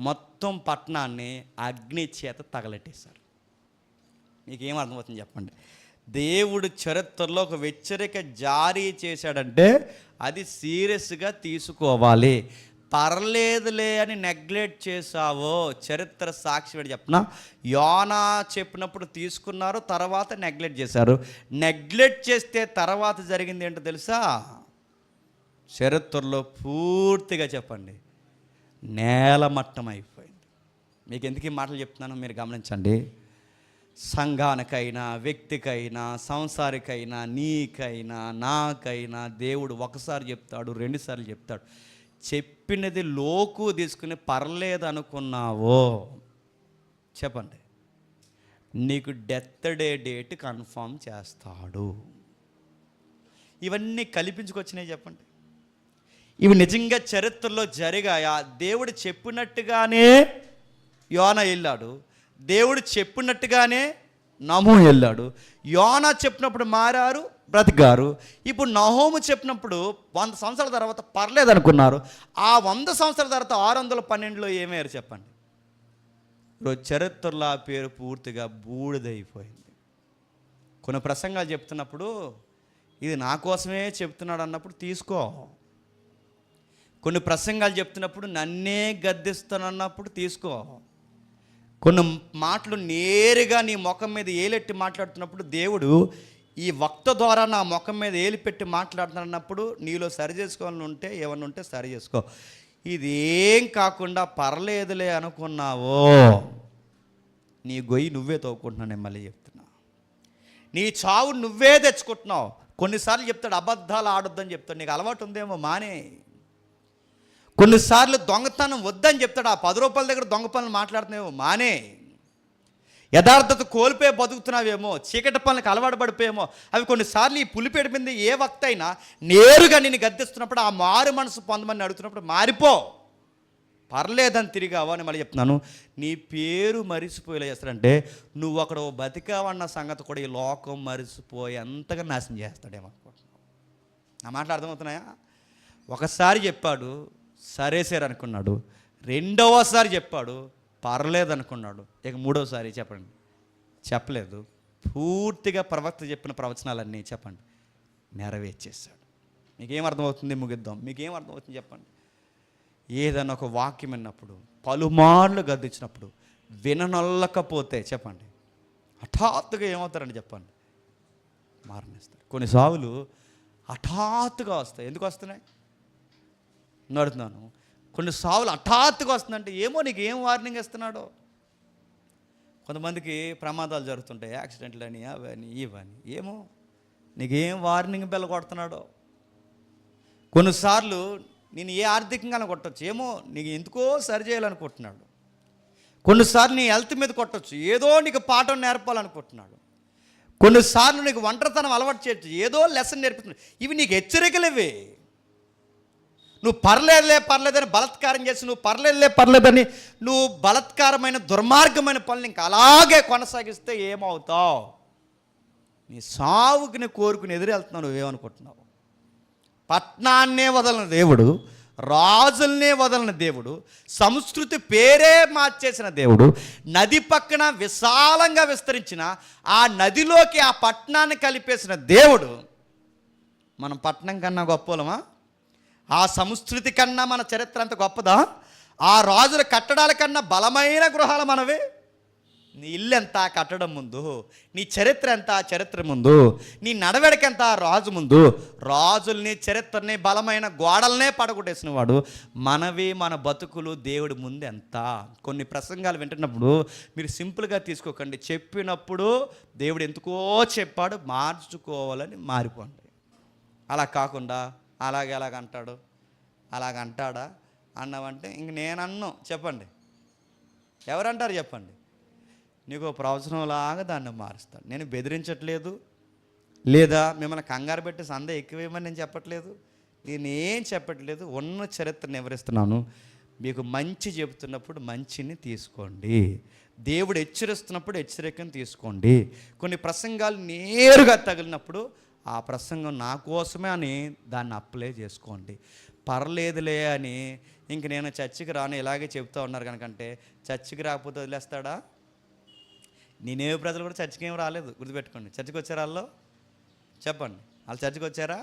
మొత్తం పట్టణాన్ని అగ్ని చేత తగలెట్టేశారు. మీకేం అర్థమవుతుంది చెప్పండి? దేవుడు చరిత్రలో ఒక హెచ్చరిక జారీ చేశాడంటే అది సీరియస్గా తీసుకోవాలి. పర్లేదులే అని నెగ్లెక్ట్ చేసావో చరిత్ర సాక్షి పెట్టి చెప్పిన యోనా చెప్పినప్పుడు తీసుకున్నారు, తర్వాత నెగ్లెక్ట్ చేశారు. నెగ్లెక్ట్ చేస్తే తర్వాత జరిగింది ఏంటో తెలుసా? చరిత్రలో పూర్తిగా చెప్పండి నేలమట్టం అయిపోయింది. మీకు ఎందుకు ఈ మాటలు చెప్తున్నానో మీరు గమనించండి. సంఘానికైనా, వ్యక్తికైనా, సంసారికైనా, నీకైనా, నాకైనా దేవుడు ఒకసారి చెప్తాడు, 2 సార్లు చెప్తాడు. చెప్పినది లోకు తీసుకుని పర్లేదు అనుకున్నావో చెప్పండి, నీకు డెత్ డేట్ కన్ఫర్మ్ చేస్తాడు. ఇవన్నీ కల్పించుకొచ్చినాయి చెప్పండి. ఇవి నిజంగా చరిత్రలో జరిగాయా? దేవుడు చెప్పినట్టుగానే యోనా వెళ్ళాడు, దేవుడు చెప్పినట్టుగానే నహోము వెళ్ళాడు. యోనా చెప్పినప్పుడు మారారు, బ్రతికారు. ఇప్పుడు నహోము చెప్పినప్పుడు 100 సంవత్సరాల తర్వాత పర్లేదు అనుకున్నారు. ఆ 100 సంవత్సరాల తర్వాత 612లో ఏమయ్యారు చెప్పండి? ఈరోజు చరిత్రలో ఆ పేరు పూర్తిగా బూడిదైపోయింది. కొన్ని ప్రసంగాలు చెప్తున్నప్పుడు ఇది నా కోసమే చెప్తున్నాడు అన్నప్పుడు తీసుకో. కొన్ని ప్రసంగాలు చెప్తున్నప్పుడు నన్నే గద్దిస్తానన్నప్పుడు తీసుకో. కొన్ని మాటలు నేరుగా నీ ముఖం మీద ఏలెట్టి మాట్లాడుతున్నప్పుడు దేవుడు ఈ వక్త ద్వారా నా ముఖం మీద ఏలి పెట్టి మాట్లాడుతున్నప్పుడు నీలో సరి చేసుకోవాలని ఉంటే ఏమన్నా ఉంటే సరి చేసుకో. ఇదేం కాకుండా పర్లేదులే అనుకున్నావో నీ గొయ్యి నువ్వే తోకుంటున్నావు. నేను మళ్ళీ చెప్తున్నా, నీ చావు నువ్వే తెచ్చుకుంటున్నావు. కొన్నిసార్లు చెప్తాడు అబద్ధాలు ఆడొద్దని చెప్తాడు, నీకు అలవాటు ఉందేమో మానే. కొన్నిసార్లు దొంగతనం వద్దని చెప్తాడు, ఆ 10 రూపాయల దగ్గర దొంగ పనులు మాట్లాడుతున్నావేమో మానే. యథార్థత కోల్పోయి బతుకుతున్నావేమో, చీకటి పనులకు అలవాటు పడిపోయేమో. అవి కొన్నిసార్లు ఈ పులిపేట మీద ఏ వక్త అయినా నేరుగా నేను గద్దిస్తున్నప్పుడు ఆ మారు మనసు పొందమని అడుగుతున్నప్పుడు మారిపో. పర్లేదని తిరిగావా అని మళ్ళీ చెప్తున్నాను, నీ పేరు మరిచిపోయేలా చేస్తాడంటే నువ్వు అక్కడ బతికావన్న సంగతి కూడా ఈ లోకం మరిచిపోయి అంతగా నాశనం చేస్తాడేమో అనుకుంటున్నావు. నా మాటలు అర్థమవుతున్నాయా? ఒకసారి చెప్పాడు, సరే సరే అనుకున్నాడు. రెండవసారి చెప్పాడు, పర్లేదు అనుకున్నాడు. ఇక మూడోసారి చెప్పండి, చెప్పలేదు. పూర్తిగా ప్రవక్త చెప్పిన ప్రవచనాలన్నీ చెప్పండి నెరవేర్చేశాడు. మీకేం అర్థమవుతుంది? ముగిద్దాం. మీకేం అర్థమవుతుంది చెప్పండి. ఏదైనా ఒక వాక్యం విన్నప్పుడు, పలుమార్లు గద్దించినప్పుడు విననొల్లకపోతే చెప్పండి, హఠాత్తుగా ఏమవుతారండి చెప్పండి? మారణిస్తారు. కొన్ని సావులు హఠాత్తుగా వస్తాయి. ఎందుకు వస్తున్నాయి అడుగుతున్నాను. కొన్ని సావులు హఠాత్తుగా వస్తుందంటే ఏమో నీకు ఏం వార్నింగ్ ఇస్తున్నాడో. కొంతమందికి ప్రమాదాలు జరుగుతుంటాయి, యాక్సిడెంట్లు అని అవని ఇవని, ఏమో నీకేం వార్నింగ్ బెల్ల కొడుతున్నాడో. కొన్నిసార్లు నేను ఏ ఆర్థికంగానే కొట్టచ్చు, ఏమో నీకు ఎందుకో సరి చేయాలనుకుంటున్నాడు. కొన్నిసార్లు నీ హెల్త్ మీద కొట్టచ్చు, ఏదో నీకు పాఠం నేర్పాలనుకుంటున్నాడు. కొన్నిసార్లు నీకు ఒంటరితనం అలవాటు చేయొచ్చు, ఏదో లెసన్ నేర్పుతున్నాడు. ఇవి నీకు హెచ్చరికలేవే. నువ్వు పర్లేదని బలత్కారం చేసి, నువ్వు పర్లేదని నువ్వు బలత్కారమైన దుర్మార్గమైన పనులు ఇంకా అలాగే కొనసాగిస్తే ఏమవుతావు? నీ సావుకి నీ కోరుకుని ఎదురెళ్తున్నావు. నువ్వేమనుకుంటున్నావు? పట్నాన్నే వదలని దేవుడు, రాజుల్నే వదలని దేవుడు, సంస్కృతి పేరే మార్చేసిన దేవుడు, నది పక్కన విశాలంగా విస్తరించిన ఆ నదిలోకి ఆ పట్టణాన్ని కలిపేసిన దేవుడు, మనం పట్టణం కన్నా గొప్పలమా? ఆ సంస్కృతి కన్నా మన చరిత్ర అంత గొప్పదా? ఆ రాజుల కట్టడాల కన్నా బలమైన గృహాలు మనవే. నీ ఇల్లు ఎంత కట్టడం ముందు, నీ చరిత్ర ఎంత చరిత్ర ముందు, నీ నడవడిక ఎంత రాజు ముందు. రాజుల్ని, చరిత్రని, బలమైన గోడలనే పడగొట్టేసిన వాడు మనవి, మన బతుకులు దేవుడి ముందు ఎంత. కొన్ని ప్రసంగాలు వింటున్నప్పుడు మీరు సింపుల్గా తీసుకోకండి. చెప్పినప్పుడు దేవుడు ఎందుకో చెప్పాడు, మార్చుకోవాలని మారిపోండి. అలా కాకుండా అలాగంటాడు, అలాగంటాడా అన్నావంటే ఇంక నేనన్ను చెప్పండి, ఎవరంటారు చెప్పండి? నీకు ప్రవచనంలాగా దాన్ని మారుస్తాను. నేను బెదిరించట్లేదు, లేదా మిమ్మల్ని కంగారు పెట్టి సంద ఎక్కువేమని నేను చెప్పట్లేదు, నేనేం చెప్పట్లేదు. ఉన్న చరిత్రను వివరిస్తున్నాను. మీకు మంచి చెబుతున్నప్పుడు మంచిని తీసుకోండి, దేవుడు హెచ్చరిస్తున్నప్పుడు హెచ్చరికను తీసుకోండి. కొన్ని ప్రసంగాలు నేరుగా తగిలినప్పుడు ఆ ప్రసంగం నా కోసమే అని దాన్ని అప్లై చేసుకోండి. పర్లేదులే అని ఇంక నేను చర్చికి రాను ఇలాగే చెప్తూ ఉన్నారు కనుకంటే చర్చికి రాకపోతే వదిలేస్తాడా? నేనే ప్రజలు కూడా చర్చికి ఏం రాలేదు, గుర్తుపెట్టుకోండి. చర్చికి వచ్చారా వాళ్ళు? చెప్పండి, వాళ్ళు చర్చికి వచ్చారా?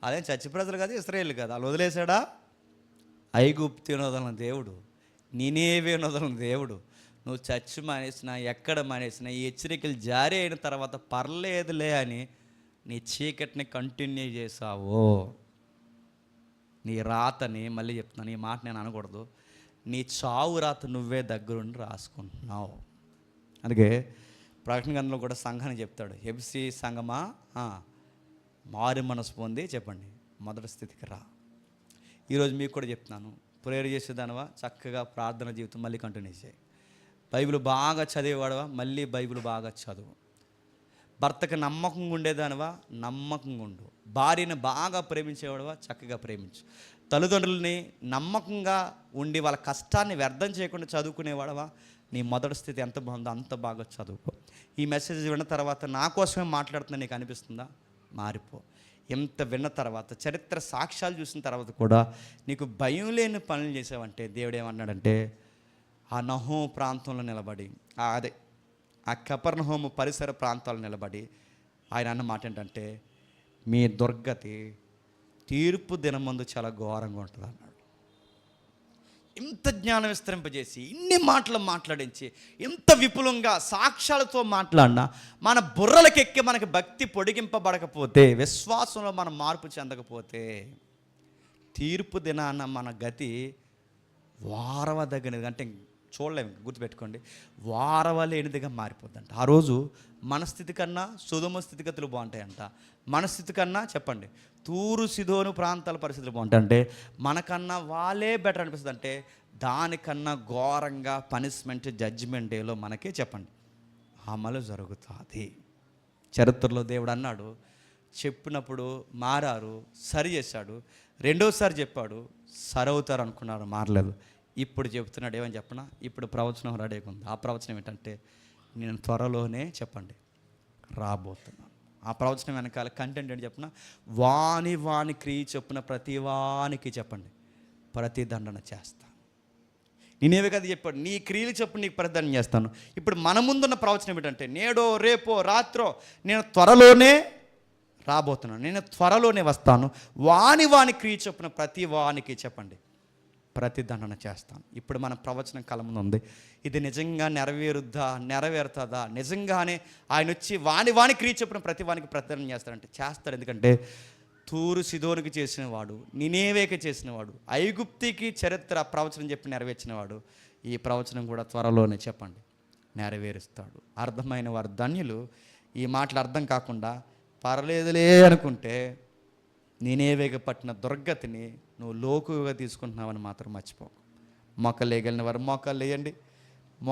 అదేం చర్చి ప్రజలు కాదు, ఇశ్రాయేలు కాదు. వాళ్ళు వదిలేశాడా? ఐగుప్తుని వదలని దేవుడు, నినేవేను వదలని దేవుడు. నువ్వు చర్చి మానేసినా, ఎక్కడ మానేసినా, ఈ హెచ్చరికలు జారీ అయిన తర్వాత పర్లేదులే అని నీ చీకటిని కంటిన్యూ చేసావు, నీ రాతని, మళ్ళీ చెప్తున్నాను ఈ మాట నేను అనకూడదు, నీ చావు రాత నువ్వే దగ్గరుండి రాసుకుంటున్నావు. అందుకే ప్రకటన గ్రంథంలో కూడా సంఘాన్ని చెప్తాడు, ఎఫెసీ సంఘమా మారు మనసు పొంది చెప్పండి మొదటి స్థితికి రా. ఈరోజు మీకు కూడా చెప్తున్నాను, ప్రేయర్ చేసేదానివా చక్కగా ప్రార్థన జీవితం మళ్ళీ కంటిన్యూ చేయి. బైబిల్ బాగా చదివేవాడవా మళ్ళీ బైబిల్ బాగా చదువు. భర్తకు నమ్మకంగా ఉండేదానివా నమ్మకంగా ఉండు. భార్యను బాగా ప్రేమించేవాడవా చక్కగా ప్రేమించు. తల్లిదండ్రులని నమ్మకంగా ఉండి వాళ్ళ కష్టాన్ని వ్యర్థం చేయకుండా చదువుకునేవాడవా నీ మొదటి స్థితి ఎంత బాగుందో అంత బాగా చదువుకో. ఈ మెసేజ్ విన్న తర్వాత నా కోసమే మాట్లాడుతున్నా నీకు అనిపిస్తుందా? మారిపో. ఎంత విన్న తర్వాత, చరిత్ర సాక్ష్యాలు చూసిన తర్వాత కూడా నీకు భయం లేని పనులు చేసావంటే దేవుడు ఏమన్నాడంటే, ఆ నహోము ప్రాంతంలో నిలబడి, ఆ కపెర్నహూము పరిసర ప్రాంతాలు నిలబడి ఆయన అన్న మాట ఏంటంటే, మీ దుర్గతి తీర్పు దినమందు చాలా ఘోరంగా ఉంటుంది అన్నాడు. ఇంత జ్ఞానం విస్తరింపజేసి, ఇన్ని మాటలు మాట్లాడించి, ఇంత విపులంగా సాక్ష్యాలతో మాట్లాడినా మన బుర్రలకెక్కి మనకి భక్తి పొడిగింపబడకపోతే, విశ్వాసంలో మనం మార్పు చెందకపోతే, తీర్పు దినాన్న మన గతి వారవదగినది అంటే చూడలేము. గుర్తుపెట్టుకోండి, వారవలేనిదిగా మారిపోద్దంట. ఆ రోజు మన స్థితి కన్నా సుధమ స్థితిగతులు బాగుంటాయంట. మన స్థితి కన్నా చెప్పండి తూరు సిదోను ప్రాంతాల పరిస్థితులు బాగుంటాయి. అంటే మనకన్నా వాళ్ళే బెటర్ అనిపిస్తుంది. అంటే దానికన్నా ఘోరంగా పనిష్మెంట్ జడ్జిమెంట్ డేలో మనకి చెప్పండి అమలు జరుగుతుంది. చరిత్రలో దేవుడు అన్నాడు, చెప్పినప్పుడు మారారు, సరి చేశాడు. రెండోసారి చెప్పాడు, సరవుతారు అనుకున్నారు, మారలేదు. ఇప్పుడు చెప్తున్నాడు ఏమని చెప్పనా, ఇప్పుడు ప్రవచనం రెడీగా ఉంది. ఆ ప్రవచనం ఏంటంటే, నేను త్వరలోనే చెప్పండి రాబోతున్నాను. ఆ ప్రవచనం వెనకాల కంటెంట్ ఏంటి చెప్పిన, వాని క్రియ చొప్పున ప్రతి వానికి చెప్పండి ప్రతిదండన చేస్తాను. నేనేవే కదా చెప్పాడు, నీ క్రియలు చొప్పున నీకు ప్రతిదండన చేస్తాను. ఇప్పుడు మన ముందున్న ప్రవచనం ఏంటంటే, నేడో రేపో రాత్రో నేను త్వరలోనే రాబోతున్నాను, నేను త్వరలోనే వస్తాను, వాని క్రియ చొప్పున ప్రతి వానికి చెప్పండి ప్రతిదండన చేస్తాను. ఇప్పుడు మన ప్రవచనం కల ముందు ఉంది. ఇది నిజంగా నెరవేరుతుందా? నిజంగానే ఆయన వచ్చి వాని క్రియ చొప్పున ప్రతి వానికి ప్రతిదండన చేస్తాడంటే చేస్తాడు. ఎందుకంటే తూరు సిదోనుకి చేసినవాడు, నినేవేకి చేసినవాడు, ఐగుప్తికి చరిత్ర ప్రవచనం చెప్పి నెరవేర్చినవాడు ఈ ప్రవచనం కూడా త్వరలోనే చెప్పండి నెరవేరుస్తాడు. అర్థమైన వారు ధన్యులు. ఈ మాటలు అర్థం కాకుండా పర్లేదులే అనుకుంటే నినేవేగ పట్టిన దుర్గతిని నువ్వు లోకుగా తీసుకుంటున్నావని మాత్రం మర్చిపోకు. మొక్కలు వేయగలిగిన వారు మొక్కలు వేయండి.